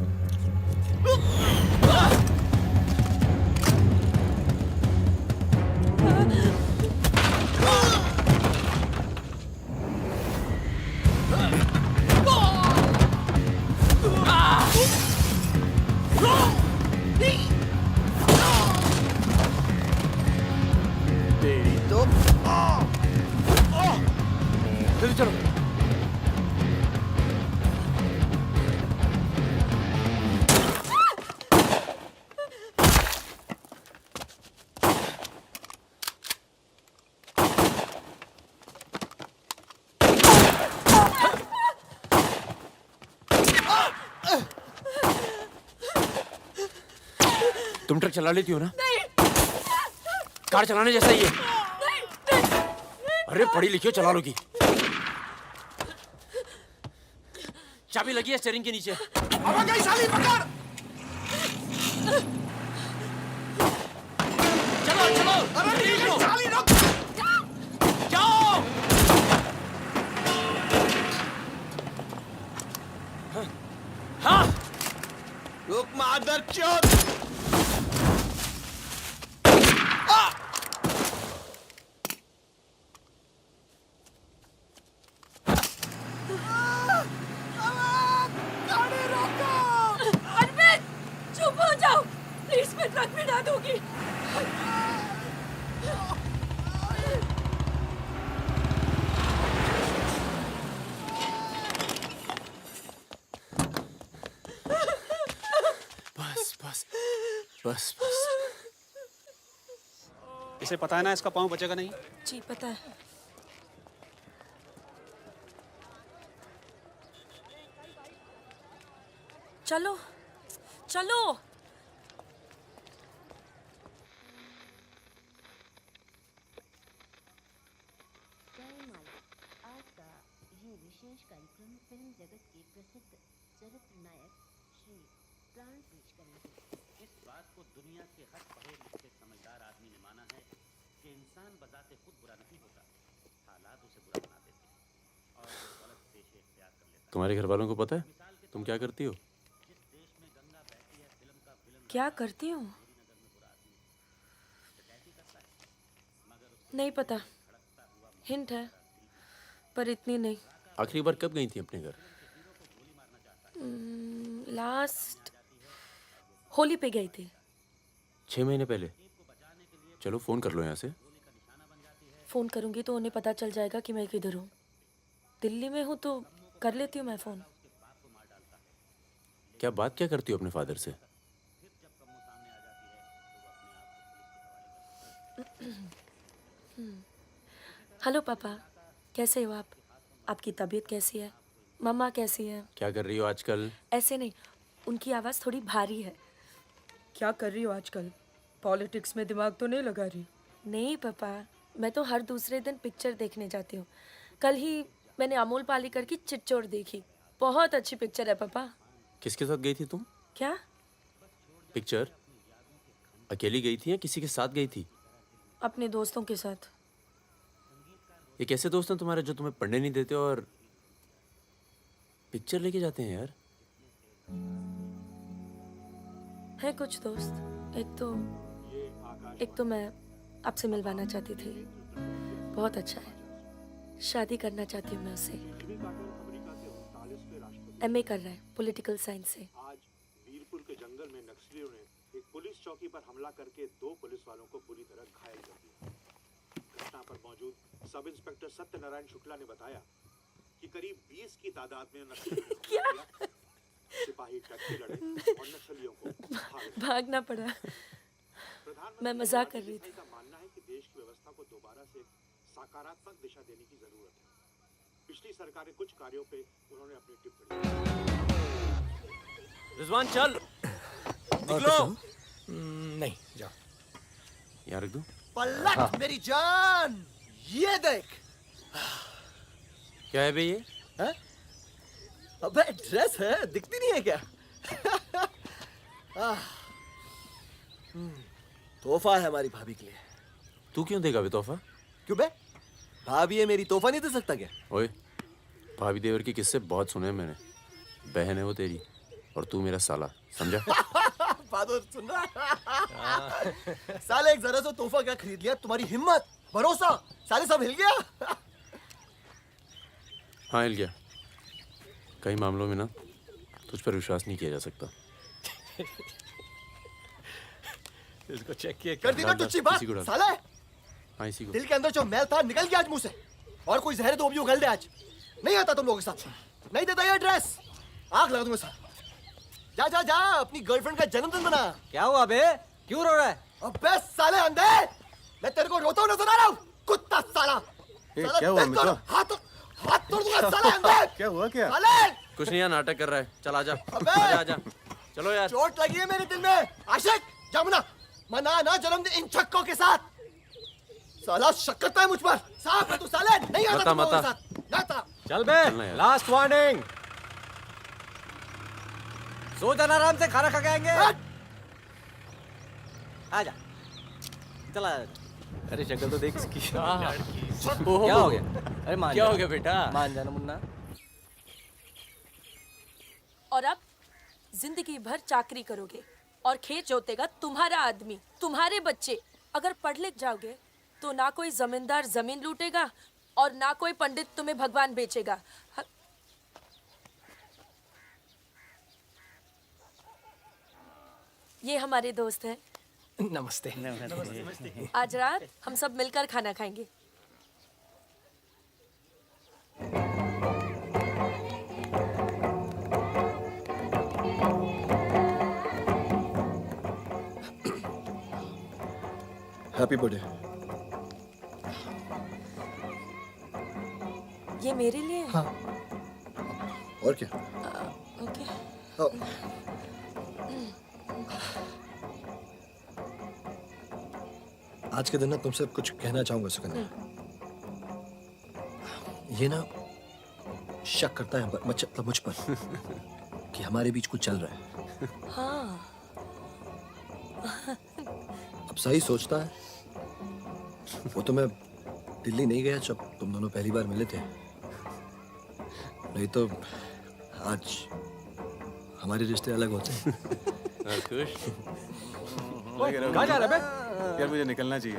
S13: तुम ट्रक चला लेती हो ना?
S4: नहीं
S13: कार चलाने जैसा ही है।
S4: नहीं।
S13: अरे पढ़ी लिखी हो, चला लोगी। चाबी लगी है स्टीयरिंग के नीचे।
S16: अब गई साली, पकड़।
S13: चलो चलो।
S16: अरे साली रुक।
S13: जाओ। हाँ।
S16: रुक मादर चोद।
S4: अरविंद, चुप हो जाओ प्लीज, मैं ट्रक में ना दूंगी।
S13: बस बस बस बस।
S12: इसे पता है ना इसका पाँव बचेगा नहीं।
S4: जी पता है। चलो चलो।
S20: आज का ये विशेष कार्यक्रम फिल्म जगत के प्रसिद्ध चरित्र नायक श्री प्राण पेश करेंगे।
S11: इस बात को दुनिया के हर पढ़े लिखे समझदार आदमी ने माना है कि इंसान बजाते खुद बुरा नहीं होता, हालात उसे बुरा बना देते हैं और वो गलत पेशे इख्तियार कर लेता है।
S2: तुम्हारे घर वालों को पता है तुम क्या करती हो?
S4: क्या करती हूँ? नहीं पता, हिंट है पर इतनी नहीं।
S2: आखिरी बार कब गई थी अपने घर?
S4: लास्ट होली पे गई थी।
S2: 6 महीने पहले। चलो फोन कर लो यहाँ से।
S4: फोन करूंगी तो उन्हें पता चल जाएगा कि मैं किधर हूँ। दिल्ली में हूँ तो कर लेती हूँ मैं फोन।
S2: क्या बात क्या करती हो अपने फादर से?
S4: हेलो पापा, कैसे हो आप? आपकी तबीयत कैसी है? मम्मा कैसी है?
S2: क्या कर रही हो आजकल?
S4: ऐसे नहीं, उनकी आवाज़ थोड़ी भारी है। क्या कर रही हो आजकल? पॉलिटिक्स में दिमाग तो नहीं लगा रही? नहीं पापा, मैं तो हर दूसरे दिन पिक्चर देखने जाती हूँ। कल ही मैंने अमोल पालेकर की चिट्चोर देखी। बहुत अच्छी पिक्चर है पापा।
S2: किसके साथ गई थी तुम?
S4: क्या?
S2: पिक्चर अकेली गई थी या किसी के साथ गई थी?
S4: अपने दोस्तों के साथ।
S2: ये कैसे दोस्त हैं तुम्हारे जो तुम्हें पढ़ने नहीं देते और पिक्चर लेके जाते हैं यार?
S4: है कुछ दोस्त। एक तो मैं आपसे मिलवाना चाहती थी। बहुत अच्छा है। शादी करना चाहती हूँ मैं उससे। MA कर रहा है पॉलिटिकल साइंस से।
S21: आज वीरपुर के जंगल में नक्सलियों ने एक पुलिस चौकी पर हमला करके 2 पुलिस वालों को बुरी तरह घायल कर दिया। घटना पर मौजूद सब इंस्पेक्टर सत्यनारायण शुक्ला ने बताया कि करीब 20 की तादाद में नक्सलियों सिपाही डटे लड़े और नक्सलियों को
S4: भागना पड़ा। मैं मजाक कर रही थी।
S21: का मानना है कि देश की व्यवस्था को दोबारा से सकारात्मक दिशा देने की जरूरत है। पिछली सरकार के कुछ कार्यों पे उन्होंने अपनी टिप्पणी।
S1: रिजवान चल निकलो।
S16: नहीं जाओ।
S2: यहाँ रख दूं?
S16: पलट मेरी जान, ये देख।
S2: क्या है बे ये?
S16: है? अबे ड्रेस है, दिखती नहीं है क्या? तोहफा है हमारी भाभी के लिए।
S2: तू क्यों देगा बे तोहफा?
S16: क्यों बे? भाभी है मेरी, तोहफा नहीं दे सकता क्या?
S2: ओए, भाभी देवर के किस्से बहुत सुने हैं मैंने। बहन है वो तेरी और तू मेरा साला, समझा?
S16: बहादुर सुन रहा? साले एक जरा सा तोहफा क्या खरीद लिया? तुम्हारी हिम्मत, भरोसा, साले सब हिल गया।
S2: हाँ हिल गया। कई मामलों में ना तुझ पर विश्वास नहीं किया जा सकता।
S16: इसको चेक किया कर दी ना तुझी बात साले।
S2: हाँ इसी को।
S16: दिल के अंदर जो मैल था निकल गया आज मुंह से। और कोई जहर तो भी उगल दे आज। नहीं आता तुम लोगों के साथ। नहीं देता ये ड्रेस, आग लगा दूंगा साथ। जा जा जा अपनी गर्लफ्रेंड का जन्मदिन मना।
S12: क्या हुआ बे? क्यों रो रहा है?
S16: अबे साले अंधे, मैं तेरे को रोता हुआ नजर आ रहा हूँ। कुत्ता साला।
S13: क्या हुआ मित्रा?
S16: हाथ तोड़ दूंगा साले अंधे।
S13: क्या हुआ क्या?
S16: साले
S2: कुछ नहीं यार, नाटक कर रहा है। चल आजा आजा आजा। चलो यार।
S16: चोट लगी है मेरे दिल में। आशिक जमुना मना ना जन्म इन छक्कों के साथ। साला शक करता है मुझ पर। साहब तू साले नहीं आता तुम लोगों के साथ। जाता।
S12: चल बे, लास्ट वार्निंग। सो जाना आराम से, खाना खा के आएंगे। आजा, चला। अरे शक्ल तो देख इसकी। क्या हो गया? अरे मान क्या हो गया बेटा? मान जाना मुन्ना।
S4: और अब जिंदगी भर चाकरी करोगे और खेत जोतेगा तुम्हारा आदमी, तुम्हारे बच्चे। अगर पढ़ लिख जाओगे तो ना कोई जमींदार जमीन लूटेगा और ना कोई पंडित तुम्हें भगवान बेचेगा। ये हमारे दोस्त हैं।
S12: नमस्ते।
S4: आज रात हम सब मिलकर खाना खाएंगे।
S16: Happy birthday.
S4: ये मेरे लिए है?
S16: हाँ। और क्या?
S4: ओके।
S16: आज के दिन ना तुमसे कुछ कहना चाहूंगा सुकन्या। ये ना शक करता है मतलब मुझ पर कि हमारे बीच कुछ चल रहा है।
S4: हाँ।
S16: अब सही सोचता है। वो तो मैं दिल्ली नहीं गया जब तुम दोनों पहली बार मिले थे, नहीं तो आज हमारे रिश्ते अलग होते हैं।
S12: कहाँ जा रहा बे?
S13: यार मुझे निकलना चाहिए।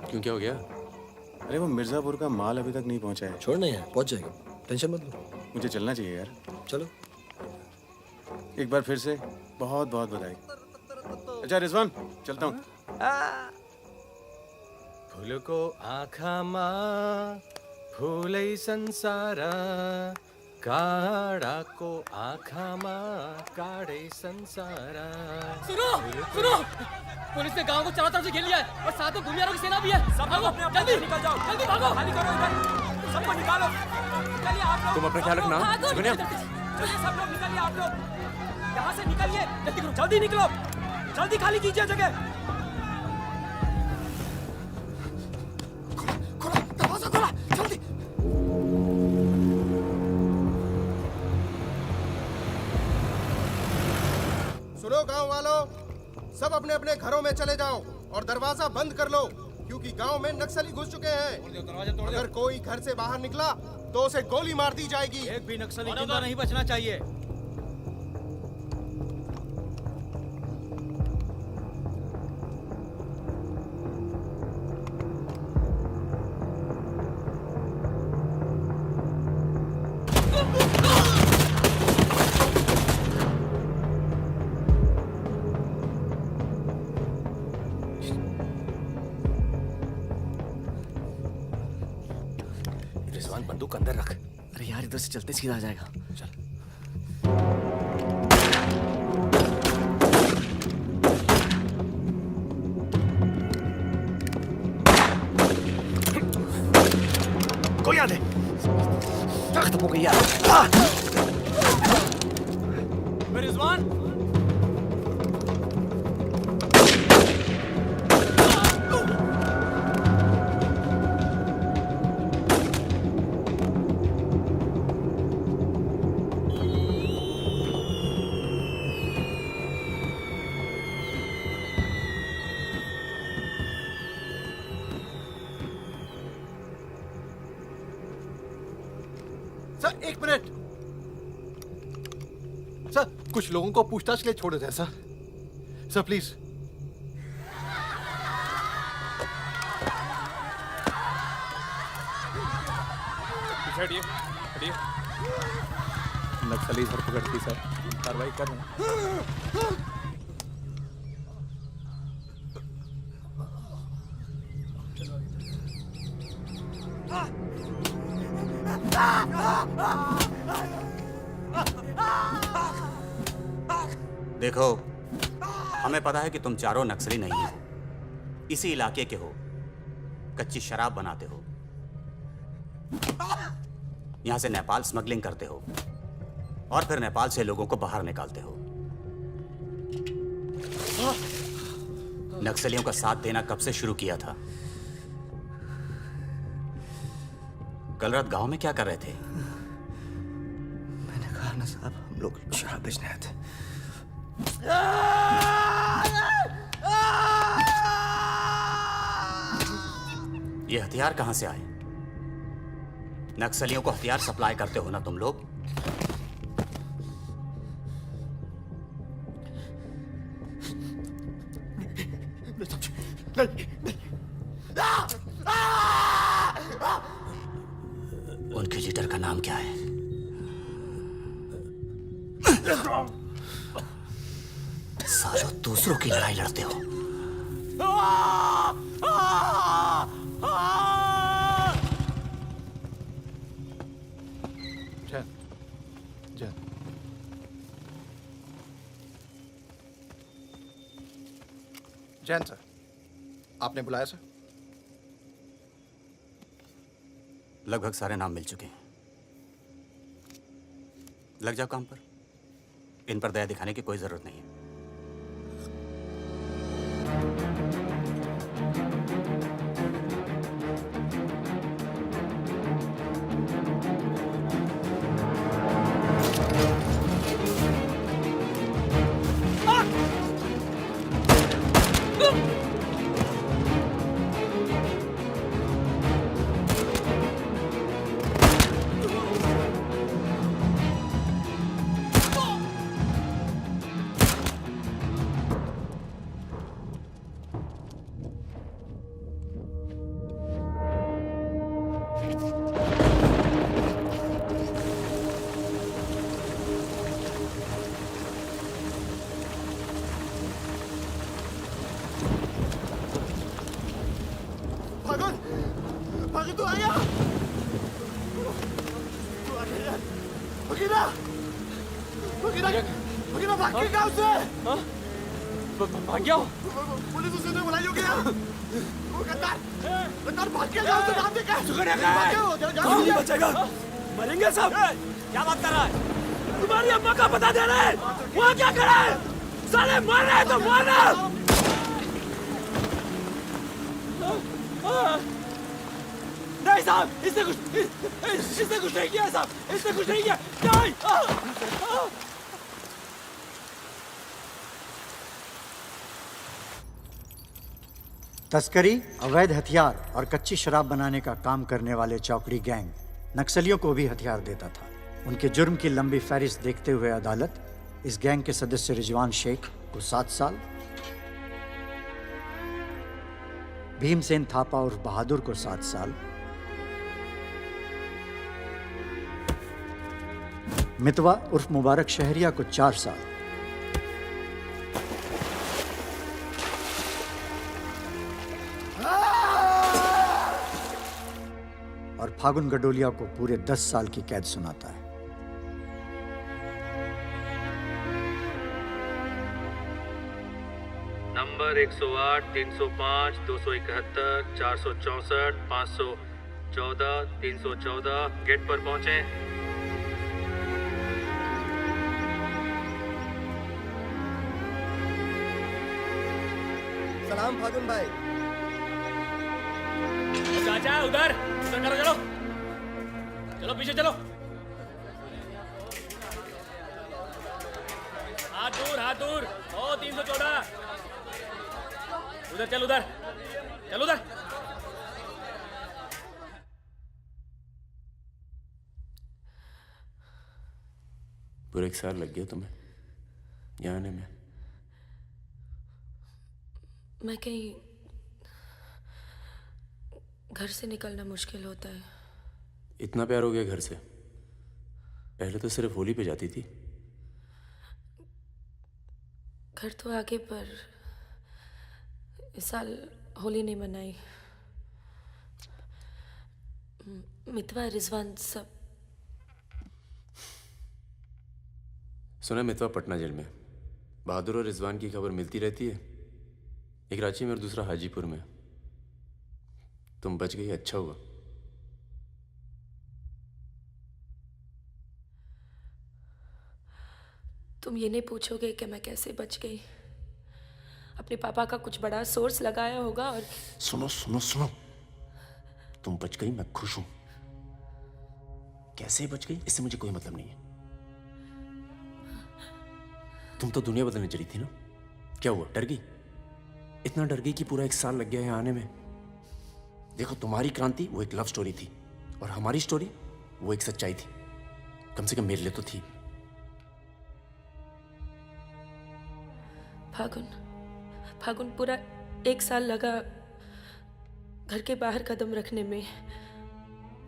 S3: क्यों, क्या हो गया?
S13: अरे वो मिर्जापुर का माल अभी तक नहीं पहुंचा है।
S16: छोड़ना है, पहुंच जाएगा, टेंशन मत लो।
S13: मुझे चलना चाहिए यार।
S16: चलो।
S13: एक बार फिर से बहुत बहुत बधाई। अच्छा रिजवान, चलता हूँ।
S12: फूलको आँखामा फुलै संसार, काँडाको आँखामा काँडै संसार।
S7: सुनो सुनो, पुलिस ने गांव को चारों तरफ से घेर लिया है और साथ में भूमियारों की सेना भी है। सब लोग अपने जल्दी निकल जाओ, जल्दी भागो, खाली करो इधर, सबको निकालो। निकलिए आप लोग।
S3: तुम अपना ख्याल रखना।
S7: चलिए सब लोग निकलिए, आप लोग यहाँ से निकलिए, जल्दी करो, जल्दी निकलो, जल्दी खाली कीजिए जगह।
S16: दरवाजा खोला, जल्दी।
S22: सुनो गांव वालों, सब अपने अपने घरों में चले जाओ और दरवाजा बंद कर लो, क्योंकि गांव में नक्सली घुस चुके हैं। अगर कोई घर से बाहर निकला तो उसे गोली मार दी जाएगी।
S12: एक भी नक्सली जिंदा नहीं बचना चाहिए।
S18: रिजवान बंदूक अंदर रख। अरे यार इधर से चलते सीधा आ जाएगा। चल।
S16: कोई आ दे। खत्म हो गई यार।
S12: रिजवान
S16: सर एक मिनट। सर कुछ लोगों को पूछताछ के लिए छोड़ देते हैं सर। Sir please.
S12: हटिए हटिए। नक्सली धरपकड़ की सर, कार्रवाई कर रहे हैं।
S23: देखो, हमें पता है कि तुम चारों नक्सली नहीं हो, इसी इलाके के हो, कच्ची शराब बनाते हो, यहां से नेपाल स्मगलिंग करते हो और फिर नेपाल से लोगों को बाहर निकालते हो। नक्सलियों का साथ देना कब से शुरू किया था? कल रात गांव में क्या कर रहे थे?
S16: मैंने कहा ना साहब, हम लोग शराब बेचने आए थे।
S23: ये हथियार कहां से आए? नक्सलियों को हथियार सप्लाई करते हो ना तुम लोग? उनके लीडर का नाम क्या है? सालों दूसरों की लड़ाई लड़ते हो।
S6: जैन, जैन सर, आपने बुलाया सर?
S23: लगभग सारे नाम मिल चुके हैं। लग जाओ काम पर। इन पर दया दिखाने की कोई जरूरत नहीं है।
S22: भागी तो आया। भगीना, भगीना, भगीना भाग के गाँव से।
S7: भाग गया?
S22: पुलिस उसे ने बुलाई होगी यार। वो गद्दार, गद्दार भाग के गाँव से नाम देखा।
S7: कौन नहीं बचेगा? मरेंगे सब। क्या बात कर रहा है? तुम्हारी अम्मा का पता दे रहे हैं। वहाँ क्या कर रहा है? साले मर रहे हैं तो मारना। नहीं साहब, इसने कुछ नहीं किया साहब, इसने कुछ नहीं किया। नहीं।
S8: तस्करी, अवैध हथियार और कच्ची शराब बनाने का काम करने वाले चौकड़ी गैंग नक्सलियों को भी हथियार देता था। उनके जुर्म की लंबी फहरिस्त देखते हुए अदालत इस गैंग के सदस्य रिजवान शेख को 7 साल, भीमसेन थापा उर्फ बहादुर को 7 साल, मितवा उर्फ मुबारक शहरिया को 4 साल, और फागुन गडोलिया को पूरे 10 साल की कैद सुनाता है।
S5: नंबर 108, 305, 271, 464, 514, 314 गेट पर पहुंचे।
S22: सलाम फागुन भाई।
S7: चाचा उधर करो, चलो चलो पीछे चलो। हाथ दूर। ओ 314 उधर चल, उधर।
S2: पूरे 1 साल लग गया तुम्हें यहाँ आने में।
S4: मैं कहीं घर से निकलना मुश्किल होता है।
S2: इतना प्यार हो गया घर से? पहले तो सिर्फ होली पे जाती थी।
S4: घर तो आगे, पर इस साल होली नहीं मनाई। मितवा, रिजवान सब।
S2: सुना मितवा पटना जेल में। बहादुर और रिजवान की खबर मिलती रहती है, एक रांची में और दूसरा हाजीपुर में। तुम बच गई, अच्छा हुआ।
S4: तुम ये नहीं पूछोगे कि मैं कैसे बच गई। अपने पापा का कुछ बड़ा सोर्स लगाया होगा और
S2: सुनो सुनो सुनो, तुम बच गई, मैं खुश हूं। कैसे बच गई इससे मुझे कोई मतलब नहीं है। तुम तो दुनिया बदलने चली थी ना, क्या हुआ, डर गई? इतना डर गई कि पूरा 1 साल लग गया है आने में। देखो, तुम्हारी क्रांति वो एक लव स्टोरी थी और हमारी स्टोरी वो एक सच्चाई थी। कम से कम मेरे लिए तो थी।
S4: फागुन पूरा 1 साल लगा घर के बाहर कदम रखने में,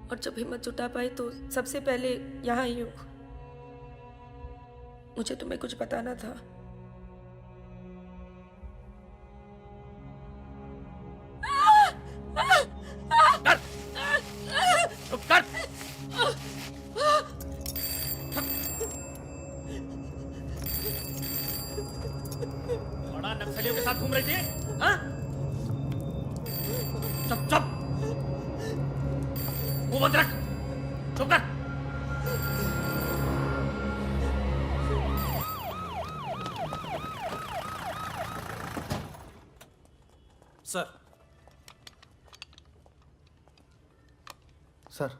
S4: और जब हिम्मत जुटा पाई तो सबसे पहले यहाँ आई हूँ। मुझे तुम्हें कुछ बताना था।
S7: बड़ा नक्सलियों के साथ घूम रही थी, हाँ? चुप चुप, मुंह बंद रख, चुप कर।
S6: सर। सर।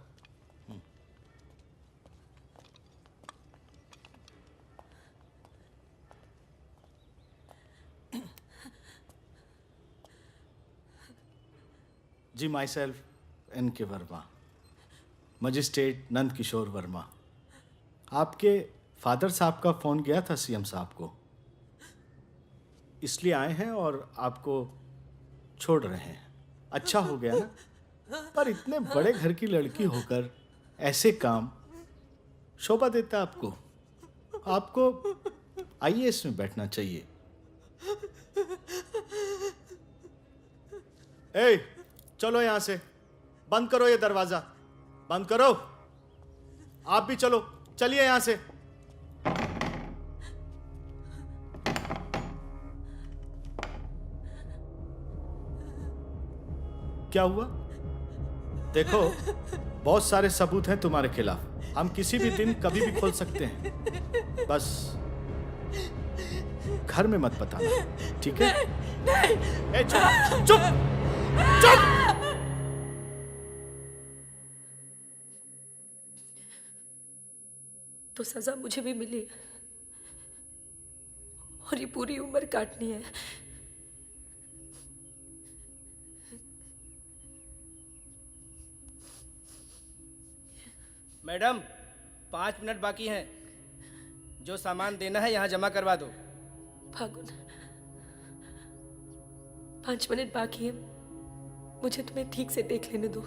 S3: जी, myself N.K. Verma, magistrate Nand Kishore Verma. आपके फादर साहब का फ़ोन गया था सीएम साहब को, इसलिए आए हैं और आपको छोड़ रहे हैं। अच्छा हो गया ना, पर इतने बड़े घर की लड़की होकर ऐसे काम शोभा देता आपको। आपको IAS में बैठना चाहिए। ए, चलो यहां से, बंद करो ये दरवाजा, बंद करो। आप भी चलो, चलिए यहां से। क्या हुआ? देखो, बहुत सारे सबूत हैं तुम्हारे खिलाफ। हम किसी भी दिन कभी भी खोल सकते हैं। बस घर में मत बताना, ठीक है? ए, चुप चुप चुप।
S4: तो सजा मुझे भी मिली और ये पूरी उम्र काटनी है।
S12: मैडम, 5 मिनट बाकी हैं। जो सामान देना है यहाँ जमा करवा दो।
S4: फागुन, 5 मिनट बाकी है, मुझे तुम्हें ठीक से देख लेने दो।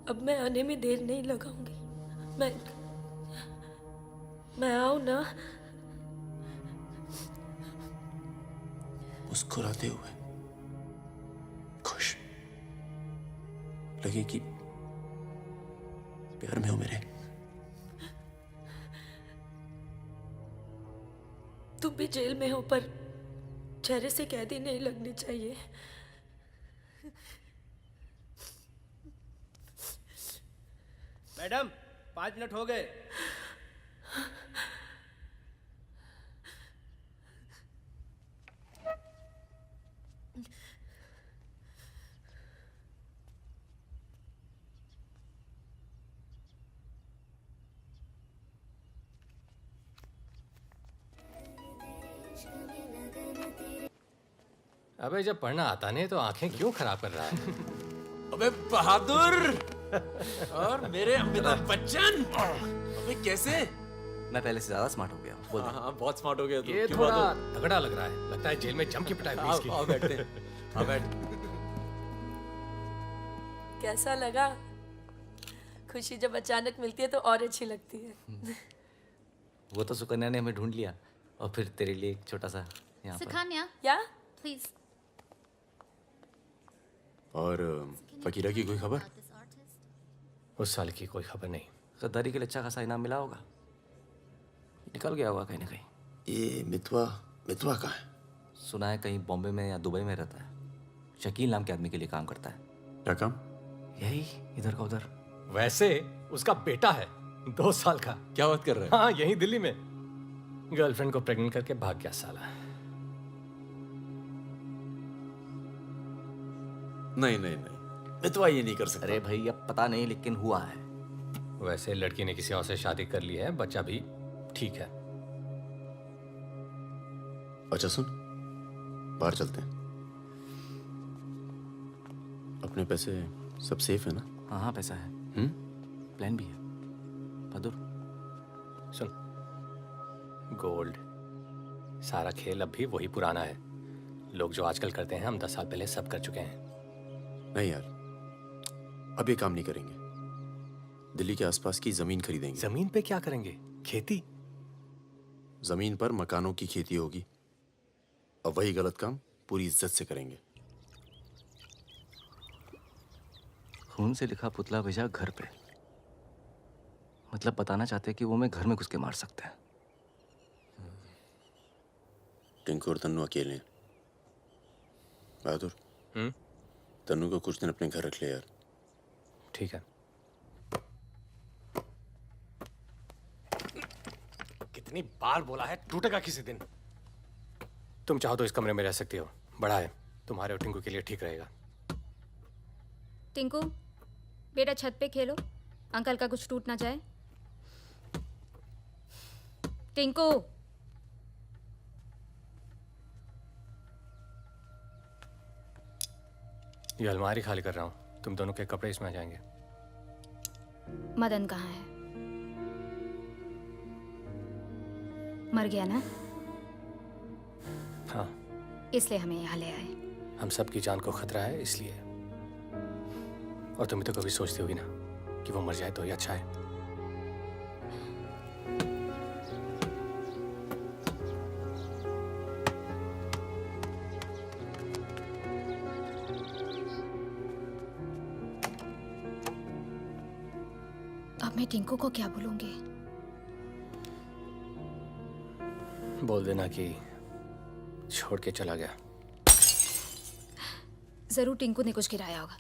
S4: अब मैं आने में देर नहीं लगाऊंगी। मैं आऊं ना?
S2: मुस्कुराते हुए, खुश, लगे कि प्यार में हो मेरे।
S4: तुम भी जेल में हो, पर चेहरे से कैदी नहीं लगनी चाहिए।
S12: मैडम, 5 मिनट हो गए।
S9: अबे जब पढ़ना आता नहीं तो आंखें क्यों खराब कर रहा है?
S15: अबे बहादुर और मेरे अमिताभ बच्चन, अबे कैसे?
S18: मैं पहले से ज्यादा स्मार्ट हो गया। बोल दे।
S15: हाँ, बहुत स्मार्ट हो गया तू।
S9: ये
S15: क्यों
S9: थोड़ा
S15: बहादुर?
S9: तगड़ा लग रहा है। लगता है जेल में जम की पिटाई हुई इसकी।
S15: आओ बैठते हैं। आओ बैठ।
S4: कैसा लगा? खुशी जब अचानक मिलती है तो और अच्छी लगती है।
S18: वो तो सुकन्या ने हमें ढूंढ लिया, और फिर तेरे लिए एक छोटा सा यहाँ पर।
S17: सुकन्या,
S4: या
S17: प्लीज।
S2: और फकीरा की कोई खबर?
S9: उस साल की कोई खबर नहीं।
S18: गद्दारी के लिए अच्छा खासा इनाम मिला होगा, निकल गया होगा कहीं ना कहीं।
S2: ये मितवा कहाँ है?
S18: सुना है कहीं बॉम्बे में या दुबई में रहता है। शकील नाम के आदमी के लिए काम करता है।
S2: क्या काम?
S18: यही इधर का उधर।
S9: वैसे उसका बेटा है 2 साल का।
S15: क्या बात कर रहे हैं?
S9: हाँ, यहीं दिल्ली में गर्लफ्रेंड को प्रेग्नेंट करके भाग गया साला।
S15: नहीं नहीं नहीं, मितवा ये नहीं कर सकता।
S18: अरे भाई अब पता नहीं लेकिन हुआ है।
S9: वैसे लड़की ने किसी और से शादी कर ली है, बच्चा भी ठीक है।
S2: अच्छा सुन, बाहर चलते हैं। अपने पैसे सब सेफ है ना?
S18: हाँ हाँ पैसा है, प्लान भी है। बहादुर
S9: सुन, गोल्ड सारा खेल अब भी वही पुराना है। लोग जो आजकल करते हैं हम 10 साल पहले सब कर चुके हैं।
S2: नहीं यार, अब ये काम नहीं करेंगे। दिल्ली के आसपास की जमीन खरीदेंगे।
S9: जमीन पे क्या करेंगे? खेती?
S2: जमीन पर मकानों की खेती होगी, और वही गलत काम पूरी इज्जत से करेंगे।
S18: खून से लिखा पुतला भेजा घर पे, मतलब बताना चाहते हैं कि वो मैं घर में घुस के मार सकते हैं।
S2: टिंकू और तन्नू अकेले हैं। बहादुर, तन्नू को कुछ दिन अपने घर रख ले यार।
S9: ठीक है। कितनी बार बोला है, टूटेगा किसी दिन। तुम चाहो तो इस कमरे में रह सकती हो, बड़ा है, तुम्हारे और टिंकू के लिए ठीक रहेगा।
S14: टिंकू बेटा छत पे खेलो, अंकल का कुछ टूट ना जाए। टिंकू
S9: ये अलमारी खाली कर रहा हूँ, तुम दोनों के कपड़े इसमें आ जाएंगे।
S14: मदन कहाँ है? मर गया ना,
S9: हाँ,
S14: इसलिए हमें यहाँ ले आए।
S9: हम सबकी जान को खतरा है इसलिए। और तुम भी तो कभी सोचती होगी ना कि वो मर जाए तो ही अच्छा है।
S14: अब मैं टिंकू को क्या बोलूंगी?
S9: बोल देना कि छोड़ के चला गया।
S14: जरूर टिंकू ने कुछ गिराया होगा।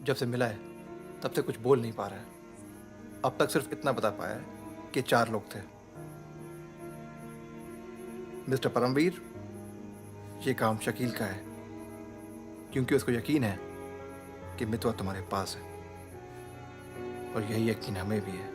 S6: जब से मिला है तब से कुछ बोल नहीं पा रहा है। अब तक सिर्फ इतना बता पाया है कि 4 लोग थे। मिस्टर परमवीर, ये काम शकील का है, क्योंकि उसको यकीन है कि मितवा तुम्हारे पास है, और यही यकीन हमें भी है।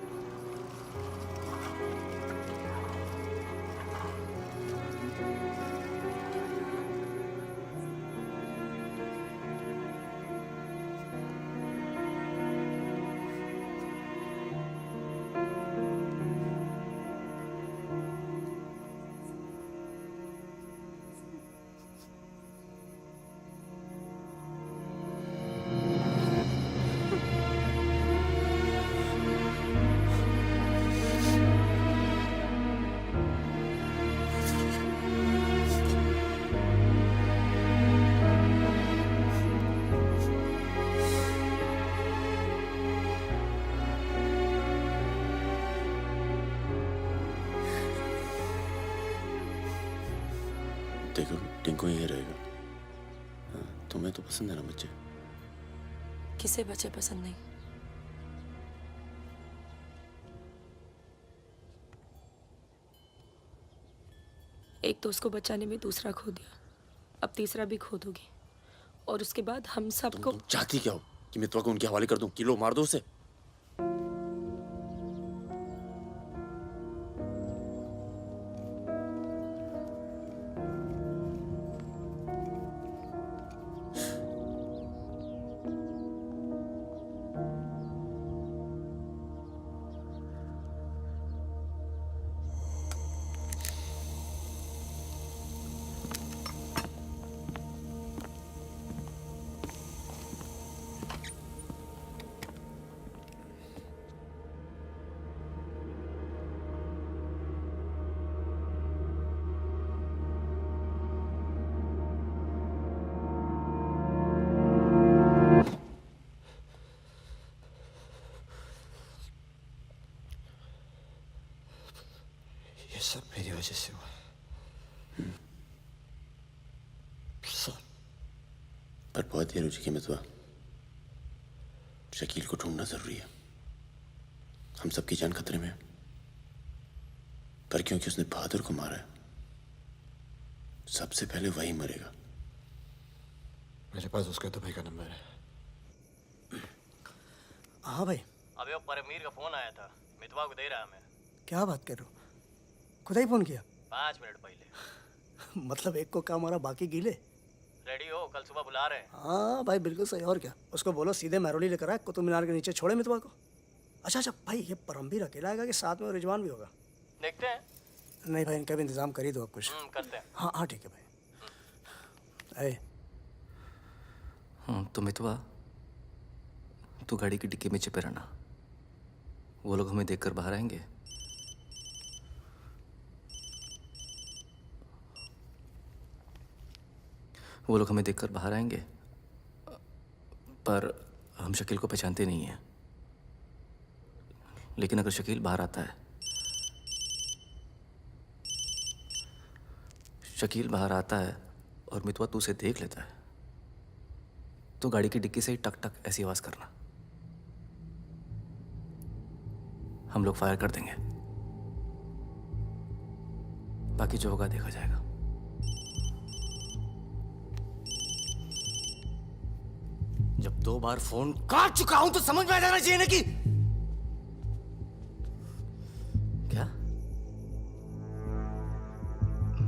S2: देखो, टिंकू यही रहेगा। हाँ, तुम्हें तो पसंद है ना बच्चे?
S4: किसे बच्चे पसंद नहीं? एक दोस्त को बचाने में दूसरा खो दिया, अब तीसरा भी खो दूंगी। और उसके बाद हम सबको।
S2: तुम चाहती क्या हो कि मितवा को उनके हवाले कर दूं? किलो मार दो उसे।
S16: ये सब मेरी वजह से हुआ। सब।
S2: पर बहुत देर हो चुकी मितवा। शकील को ढूंढना जरूरी है। हम सबकी जान खतरे में है। पर क्योंकि उसने बहादुर को मारा है, सबसे पहले वही मरेगा।
S16: मेरे पास उसका दुबई का नंबर है।
S12: हाँ भाई।
S5: अबे वो परमीर का फोन आया था, मितवा को दे रहा मैं।
S12: क्या बात कर रहे हो? खुदा ही फोन किया?
S5: 5 मिनट पहले।
S12: मतलब एक को काम हो रहा, बाकी गीले।
S5: रेडी हो, कल सुबह बुला रहे हैं।
S12: हाँ भाई बिल्कुल सही। और क्या, उसको बोलो सीधे महरौली लेकर आए, कुतुब मीनार के नीचे छोड़े मितवा को। अच्छा भाई, ये परमवीर अकेला आएगा कि साथ में रिजवान भी होगा?
S5: देखते हैं।
S12: नहीं भाई, इनका भी इंतजाम कर ही दो आप कुछ।
S5: करते हैं।
S12: हाँ हाँ ठीक है भाई।
S18: तो मितवा, तू गाड़ी की डिक्की में छिपे रहना। वो लोग हमें देखकर बाहर आएंगे। वो लोग हमें देखकर बाहर आएंगे, पर हम शकील को पहचानते नहीं हैं। लेकिन अगर शकील बाहर आता है, शकील बाहर आता है और मितवा तू उसे देख लेता है, तो गाड़ी की डिक्की से ही टक टक ऐसी आवाज करना। हम लोग फायर कर देंगे, बाकी जो होगा देखा जाएगा। जब 2 बार फोन काट चुका हूं तो समझ में आ जाना चाहिए ना कि क्या।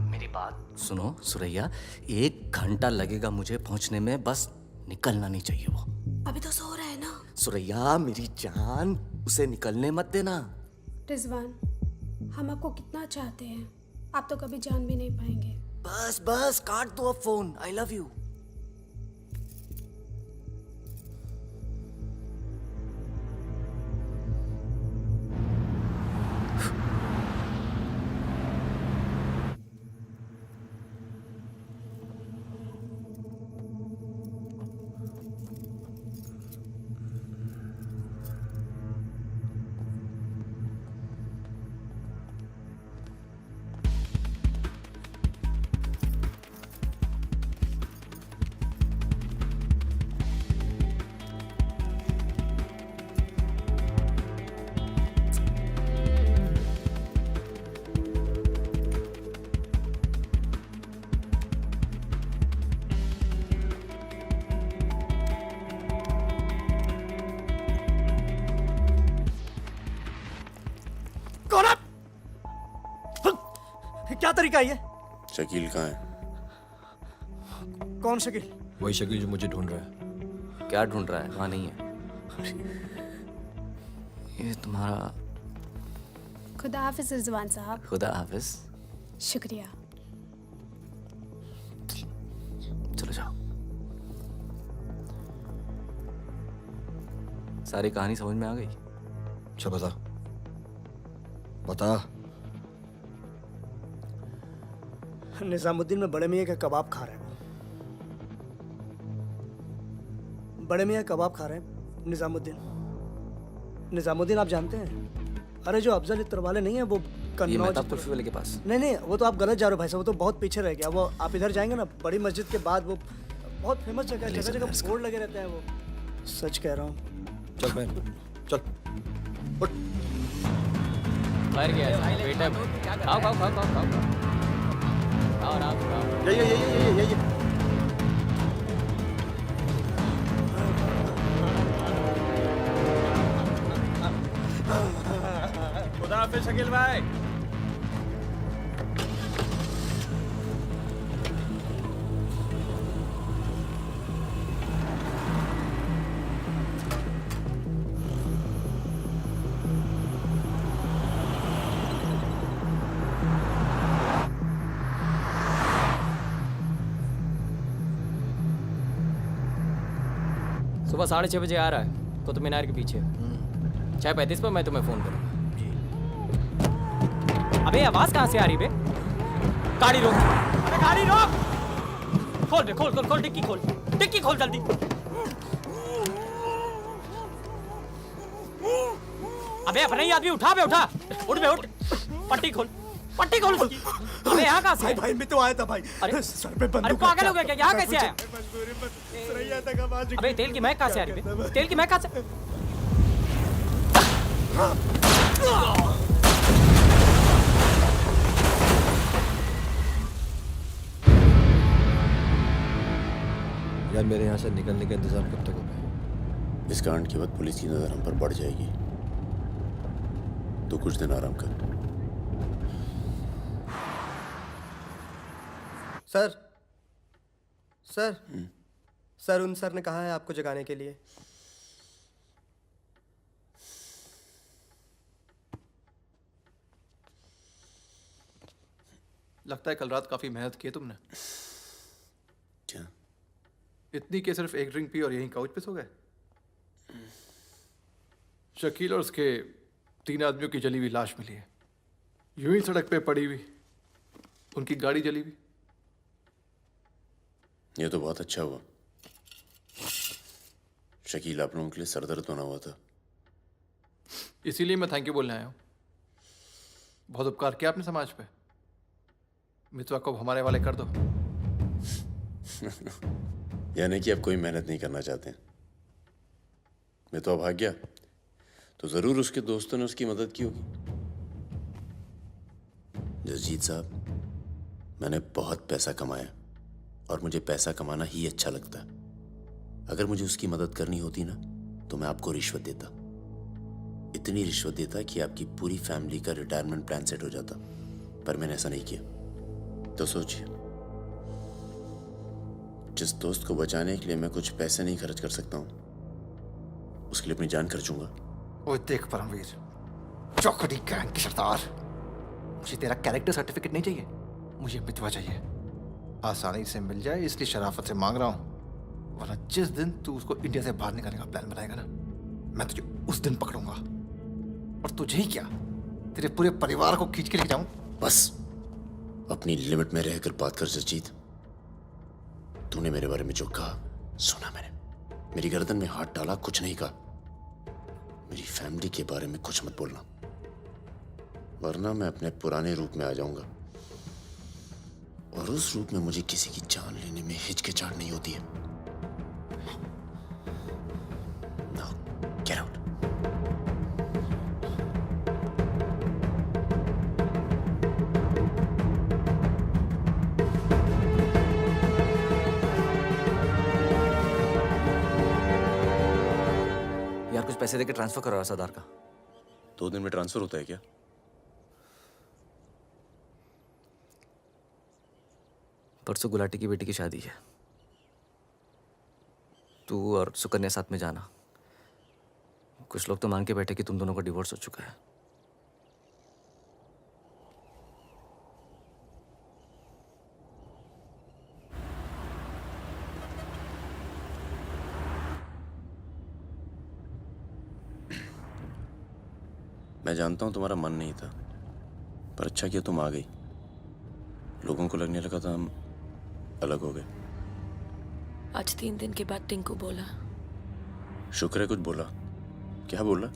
S18: मेरी बात सुनो सुरैया, 1 घंटा लगेगा मुझे पहुंचने में, बस निकलना नहीं चाहिए वो।
S10: अभी तो सो रहा है ना।
S18: सुरैया मेरी जान, उसे निकलने मत देना।
S10: रिजवान, हम आपको कितना चाहते हैं, आप तो कभी जान भी नहीं पाएंगे।
S18: बस बस काट दो अब फोन। I love you.
S12: क्या तरीका है ये?
S2: शकील कहाँ है?
S12: कौन शकील?
S16: वही शकील जो मुझे ढूंढ रहा है।
S18: क्या ढूंढ रहा है? वहां नहीं है। ये तुम्हारा।
S10: खुदा हाफिज रिजवान साहब।
S18: खुदा हाफिज।
S10: शुक्रिया।
S18: चलो जाओ। सारी कहानी समझ में आ गई?
S16: अच्छा बता बता।
S12: निजामुद्दीन में बड़े मियाँ का कबाब खा रहे हैं। बड़े मियाँ कबाब खा रहे हैं निजामुद्दीन। निजामुद्दीन आप जानते हैं? अरे जो अफजल इत्र वाले नहीं है वो
S18: ये मेहताब कुल्फी वाले के पास।
S12: नहीं वो तो आप गलत जा रहे हो भाई साहब, वो तो बहुत पीछे रह गया। वो आप इधर जाएंगे ना, बड़ी मस्जिद के बाद वो बहुत फेमस जगह है, जगह जगह बोर्ड लगे रहते हैं। वो सच कह रहा हूँ।
S16: चल बहन चल उठ।
S5: फायर किया है बेटा। खाओ खाओ खाओ खाओ खाओ।
S6: यही
S1: खुदा हाफिज शकील भाई।
S7: सुबह 6:30 बजे आ रहा है कुतुब मीनार के पीछे। 6:35 पर मैं तुम्हें फोन करूंगा। अबे आवाज कहाँ से आ रही बे? गाड़ी रोक, अबे गाड़ी रोक। खोल बे, खोल खोल खोल, डिक्की खोल, डिक्की खोल जल्दी। अबे अपना ही आदमी उठा बे, उठा, उठ बे उठ। पट्टी खोल, पट्टी खोल उसकी। अबे यहाँ कहाँ से?
S12: भाई मैं तो आया था भाई।
S7: अरे
S12: सर पे बंदूक।
S7: अरे पागल हो गया क्या? यहाँ कैसे आया?
S12: अबे
S7: अबे तेल की महक कहाँ से आ रही बे? तेल की महक कहाँ से?
S16: यार मेरे यहाँ से निकलने का इंतजाम कब तक होगा?
S2: इस कांड के बाद पुलिस की नज़र हम पर बढ़ जाएगी, तो कुछ दिन आराम कर।
S17: सर सर सर उन सर ने कहा है आपको जगाने के लिए।
S6: लगता है कल रात काफी मेहनत की है तुमने।
S2: क्या?
S6: इतनी कि सिर्फ एक ड्रिंक पी और यहीं काउच पे सो गए? शकील और उसके 3 आदमियों की जली हुई लाश मिली है, यूं ही सड़क पे पड़ी हुई, उनकी गाड़ी जली हुई।
S2: ये तो बहुत अच्छा हुआ। शकील आप लोगों के लिए सरदर्द बना हुआ था।
S6: इसीलिए मैं थैंक यू बोलने आया हूँ। बहुत उपकार किया आपने समाज पे। मितवा को हमारे वाले कर दो।
S2: यानी कि आप कोई मेहनत नहीं करना चाहते। मितवा भाग गया तो जरूर उसके दोस्तों ने उसकी मदद की होगी। जसजीत साहब, मैंने बहुत पैसा कमाया और मुझे पैसा कमाना ही अच्छा लगता है। अगर मुझे उसकी मदद करनी होती ना तो मैं आपको रिश्वत देता, इतनी रिश्वत देता कि आपकी पूरी फैमिली का रिटायरमेंट प्लान सेट हो जाता। पर मैंने ऐसा नहीं किया। तो सोचिए, जिस दोस्त को बचाने के लिए मैं कुछ पैसे नहीं खर्च कर सकता हूं, उसके लिए अपनी जान खर्चूंगा।
S6: ओए देख परमवीर, चौकड़ी गैंग की सरदार, मुझे तेरा कैरेक्टर सर्टिफिकेट नहीं चाहिए, मुझे मितवा चाहिए। आसानी से मिल जाए इसलिए शराफत से मांग रहा हूं, वरना जिस दिन तू उसको इंडिया से बाहर निकालने का प्लान बनाएगा ना, मैं तुझे उस दिन पकड़ूंगा। और तुझे ही क्या, तेरे पूरे परिवार को खींच के लेके जाऊं।
S2: बस अपनी लिमिट में रहकर बात कर जसजीत। तूने मेरे बारे में जो कहा सुना मैंने, मेरी गर्दन में हाथ डाला, कुछ नहीं कहा। मेरी फैमिली के बारे में कुछ मत बोलना, वरना मैं अपने पुराने रूप में आ जाऊंगा, और उस रूप में मुझे किसी की जान लेने में हिचकिचाहट नहीं होती है। Now, get out.
S18: यार कुछ पैसे देके ट्रांसफर करो सरदार का।
S2: 2 दिन में ट्रांसफर होता है क्या?
S18: परसों गुलाटी की बेटी की शादी है, तू और सुकन्या साथ में जाना। कुछ लोग तो मान के बैठे कि तुम दोनों का डिवोर्स हो चुका है।
S2: मैं जानता हूं तुम्हारा मन नहीं था, पर अच्छा किया तुम आ गई। लोगों को लगने लगा था हम अलग हो गए।
S4: आज 3 दिन के बाद टिंकू बोला।
S2: शुक्र है कुछ बोला। क्या बोला?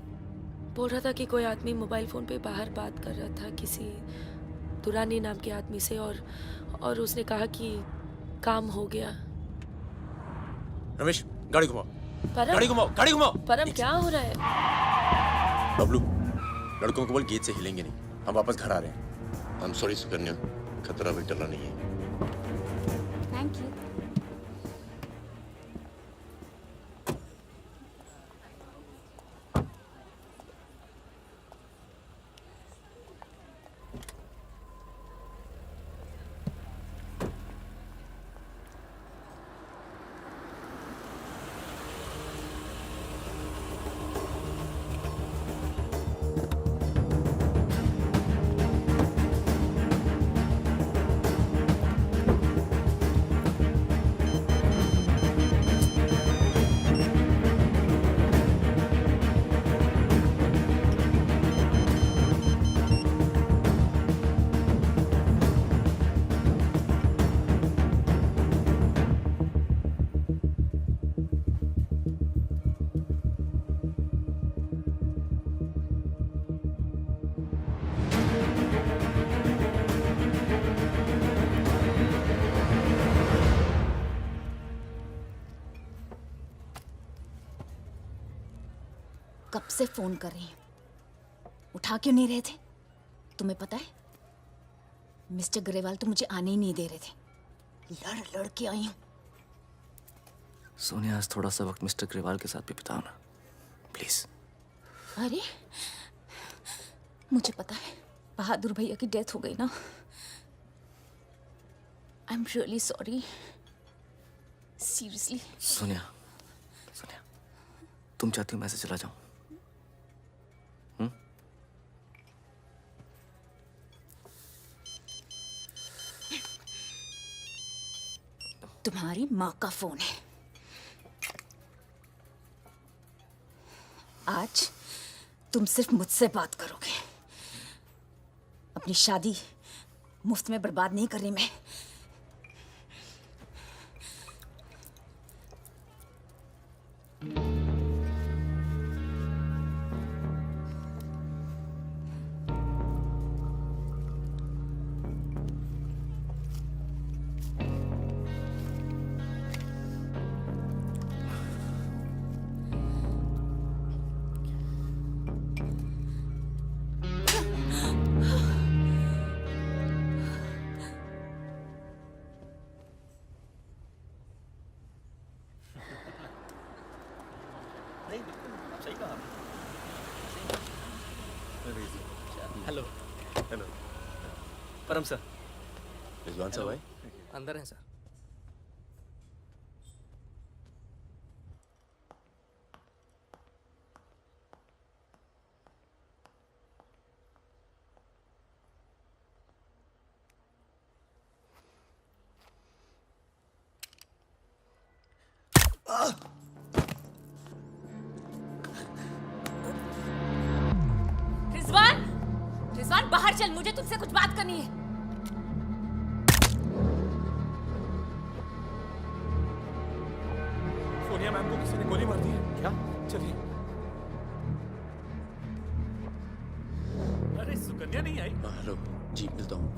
S4: बोल रहा था कि कोई आदमी मोबाइल फोन पे बाहर बात कर रहा था किसी दुरानी नाम के आदमी से, और उसने कहा कि काम हो गया।
S2: रमेश, गाड़ी घुमाओ।
S4: परम,
S2: गाड़ी घुमाओ, गाड़ी घुमाओ।
S4: परम क्या हो रहा है?
S2: बबलू, लड़कों को बोल गेट से हिलेंगे नहीं, हम वापस घर आ रहे हैं। I'm sorry सुकन्या, खतरा भी टला नहीं है।
S14: Thank you.
S11: कब से फोन कर रही हूँ, उठा क्यों नहीं रहे थे? तुम्हें पता है मिस्टर ग्रेवाल तो मुझे आने ही नहीं दे रहे थे, लड़ लड़ के आई हूँ।
S18: सोनिया, आज थोड़ा सा वक्त मिस्टर ग्रेवाल के साथ भी बिताओ ना, प्लीज।
S11: अरे मुझे पता है बहादुर भैया की डेथ हो गई ना। I am really sorry, seriously.
S18: Sonia, Sonia, तुम चाहती हो मैं से चला जाऊं?
S11: तुम्हारी माँ का फोन है। आज तुम सिर्फ मुझसे बात करोगे। अपनी शादी मुफ्त में बर्बाद नहीं कर रही मैं।
S7: हेलो। हेलो। परम सर।
S2: रिजवान साहब आए?
S7: अंदर हैं सर।
S11: रिजवान, रिजवान बाहर चल, मुझे तुझसे कुछ बात करनी है।
S15: सोनिया मैम को किसी ने गोली मार दी है। क्या? चलिए।
S21: अरे सुकन्या नहीं आई?
S2: हेलो जी, मिलता हूँ।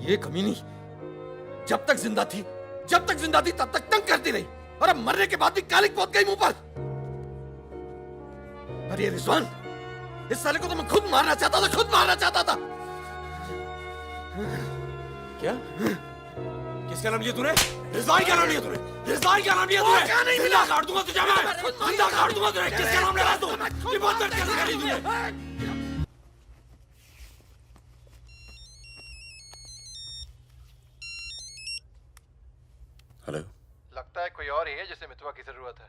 S16: ये कमीनी जब तक जिंदा थी तब तक तंग करती रही, और अब मरने के बाद भी कालिक पहुंच गई मुंह पर। अरे रिजवान, इस साले को तो मैं खुद मारना चाहता था।
S15: क्या? किसका नाम लिया तूने? रिजवान का नाम लिया तूने?
S16: क्या नहीं मिला?
S15: काट दूंगा तुझे मैं। जिंदा काट दूंगा तुझे। किसका नाम लगा तू? ये बहुत दर्द कैसे करी तूने?
S2: हेलो।
S6: लगता है कोई और ही है जिसे मितवा की जरूरत है।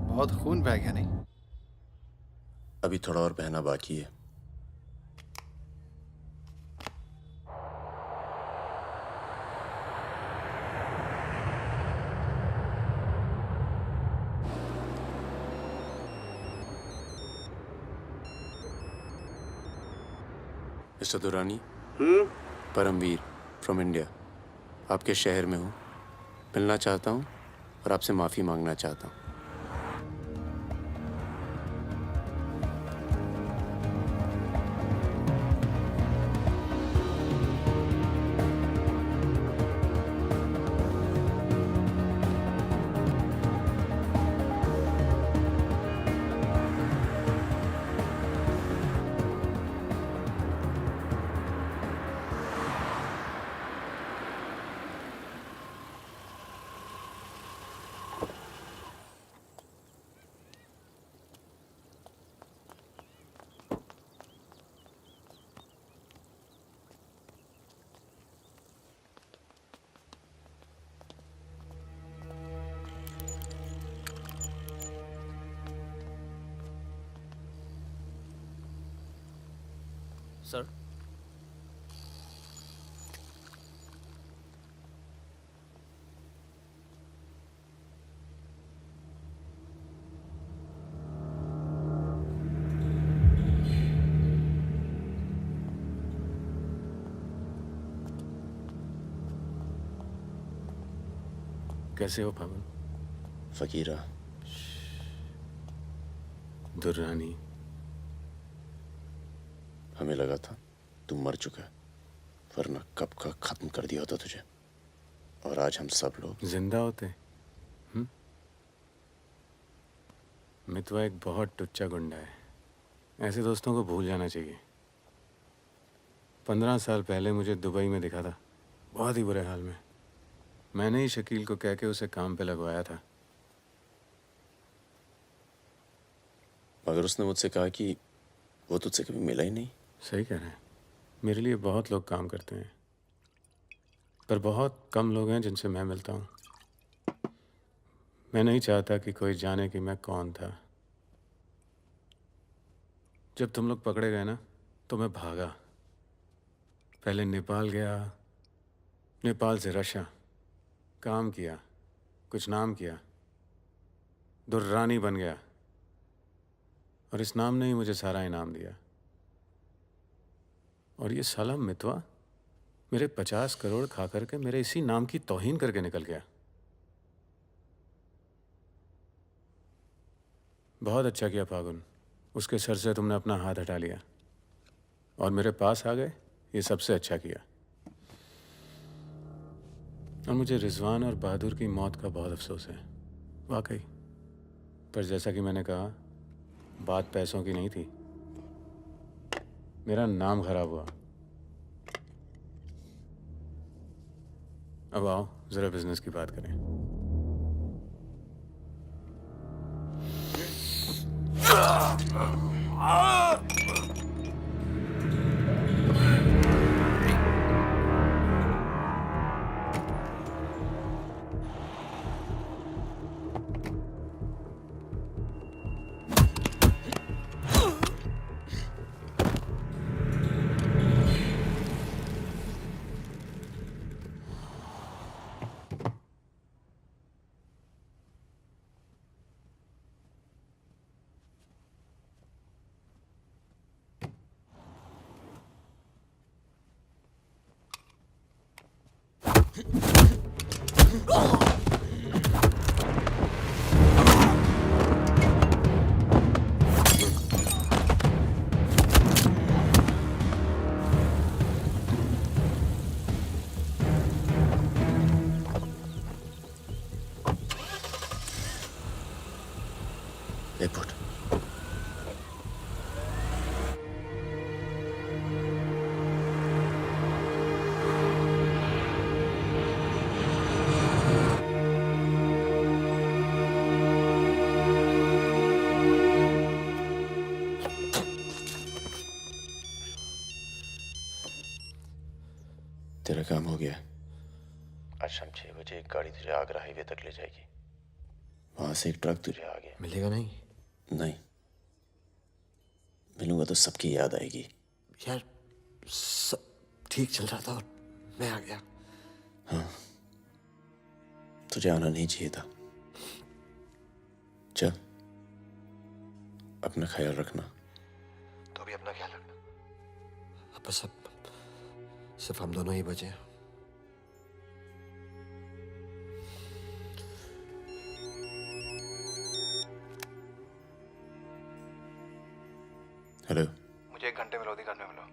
S6: बहुत खून बह गया नहीं?
S2: अभी थोड़ा और बहना बाकी है। Mister Durrani, Paramveer from India, आपके शहर में हूँ, मिलना चाहता हूँ और आपसे माफ़ी मांगना चाहता हूँ।
S5: सर।
S3: कैसे हो फागुन?
S2: फकीरा,
S3: दुर्रानी,
S2: हमें लगा था तू मर चुका है, वरना कब का खत्म कर दिया होता तुझे। और आज हम सब लोग
S3: जिंदा होते। मितवा एक बहुत टुच्चा गुंडा है, ऐसे दोस्तों को भूल जाना चाहिए। 15 साल पहले मुझे दुबई में दिखा था, बहुत ही बुरे हाल में। मैंने ही शकील को कह के उसे काम पे लगवाया था।
S2: मगर उसने मुझसे कहा कि वो तुझसे कभी मिला ही नहीं।
S3: सही कह रहे हैं, मेरे लिए बहुत लोग काम करते हैं, पर बहुत कम लोग हैं जिनसे मैं मिलता हूँ। मैं नहीं चाहता कि कोई जाने कि मैं कौन था। जब तुम लोग पकड़े गए ना, तो मैं भागा। पहले नेपाल गया, नेपाल से रशिया, काम किया, कुछ नाम किया, दुर्रानी बन गया, और इस नाम ने ही मुझे सारा इनाम दिया। और ये साला मितवा मेरे 50 करोड़ खा करके मेरे इसी नाम की तौहीन करके निकल गया। बहुत अच्छा किया फागुन, उसके सर से तुमने अपना हाथ हटा लिया और मेरे पास आ गए, ये सबसे अच्छा किया। और मुझे रिजवान और बहादुर की मौत का बहुत अफसोस है, वाकई। पर जैसा कि मैंने कहा, बात पैसों की नहीं थी, मेरा नाम खराब हुआ। अब आओ जरा बिजनेस की बात करें।
S2: एयरपोर्ट। तेरा काम हो गया। आज शाम 6 बजे एक गाड़ी तुझे आगरा हाईवे तक ले जाएगी। वहां से एक ट्रक तुझे आगे
S16: मिलेगा नहीं?
S2: नहीं, मिलूंगा तो सबकी याद आएगी।
S16: यार सब ठीक चल रहा था और मैं आ गया।
S2: हाँ, तुझे आना नहीं चाहिए था। चल, अपना ख्याल रखना।
S16: तो भी अपना ख्याल रखना। अब बस सिर्फ हम दोनों ही बचे हैं।
S2: हेलो,
S6: मुझे 1 घंटे में लोधी घर में मिलो।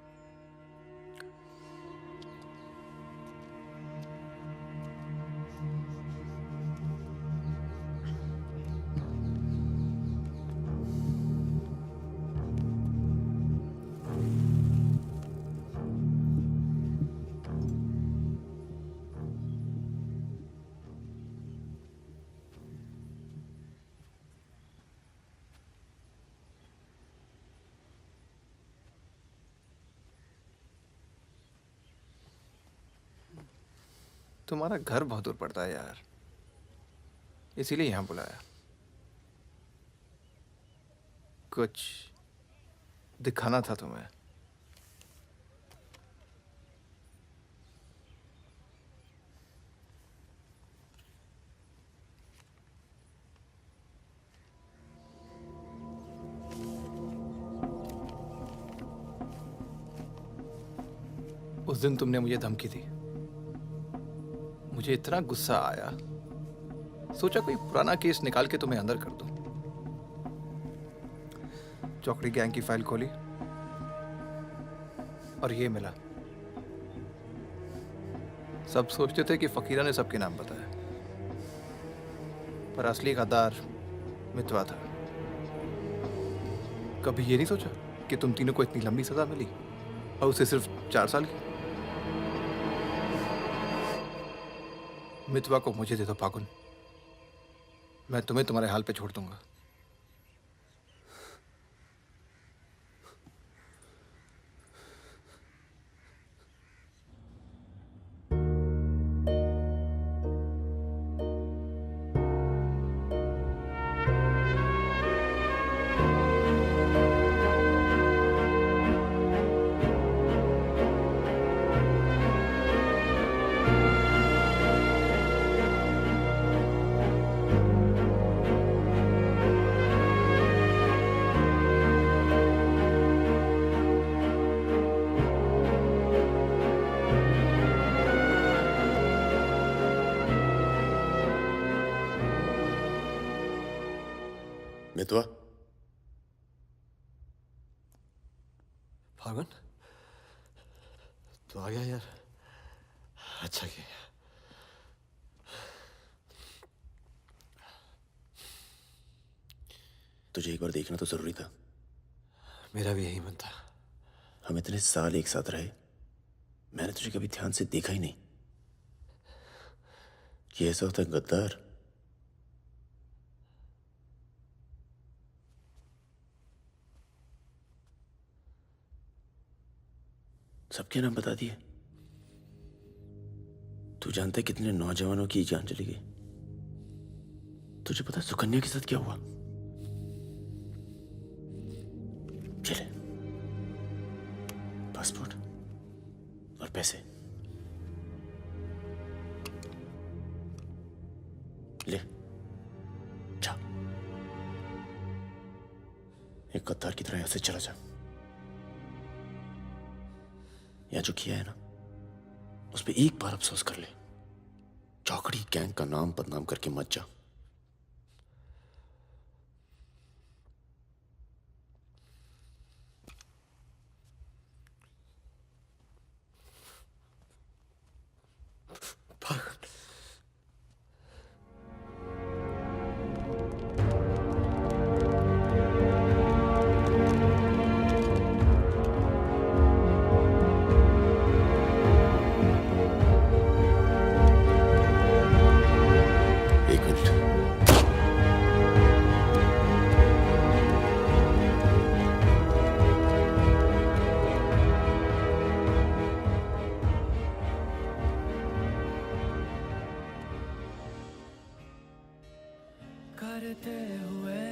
S6: तुम्हारा घर बहुत दूर पड़ता है यार, इसीलिए यहाँ बुलाया। कुछ दिखाना था तुम्हें। उस दिन तुमने मुझे धमकी दी, मुझे इतना गुस्सा आया, सोचा कोई पुराना केस निकाल के तुम्हें अंदर कर दूं। चौकड़ी गैंग की फाइल खोली और ये मिला। सब सोचते थे कि फकीरा ने सबके नाम बताया, पर असली गद्दार मितवा था। कभी ये नहीं सोचा कि तुम तीनों को इतनी लंबी सजा मिली और उसे सिर्फ 4 साल की। मितवा को मुझे दे दो फागुन, मैं तुम्हें तुम्हारे हाल पे छोड़ दूंगा।
S2: मितवा,
S16: फागुन तो आ गया यार, अच्छा किया।
S2: तुझे एक बार देखना तो जरूरी था।
S16: मेरा भी यही मन था।
S2: हम इतने साल एक साथ रहे, मैंने तुझे कभी ध्यान से देखा ही नहीं। ये ऐसा होता है गद्दार। सबके नाम बता दिए। तू जानता है कितने नौजवानों की जान चली गई? तुझे पता है सुकन्या के साथ क्या हुआ? चले, पासपोर्ट और पैसे ले, जा। एक गद्दार की तरह यहां से चला जा। या जो किया है ना, उस पर एक बार अफसोस कर ले। चौकड़ी गैंग का नाम बदनाम करके मत जा।
S13: करते हुए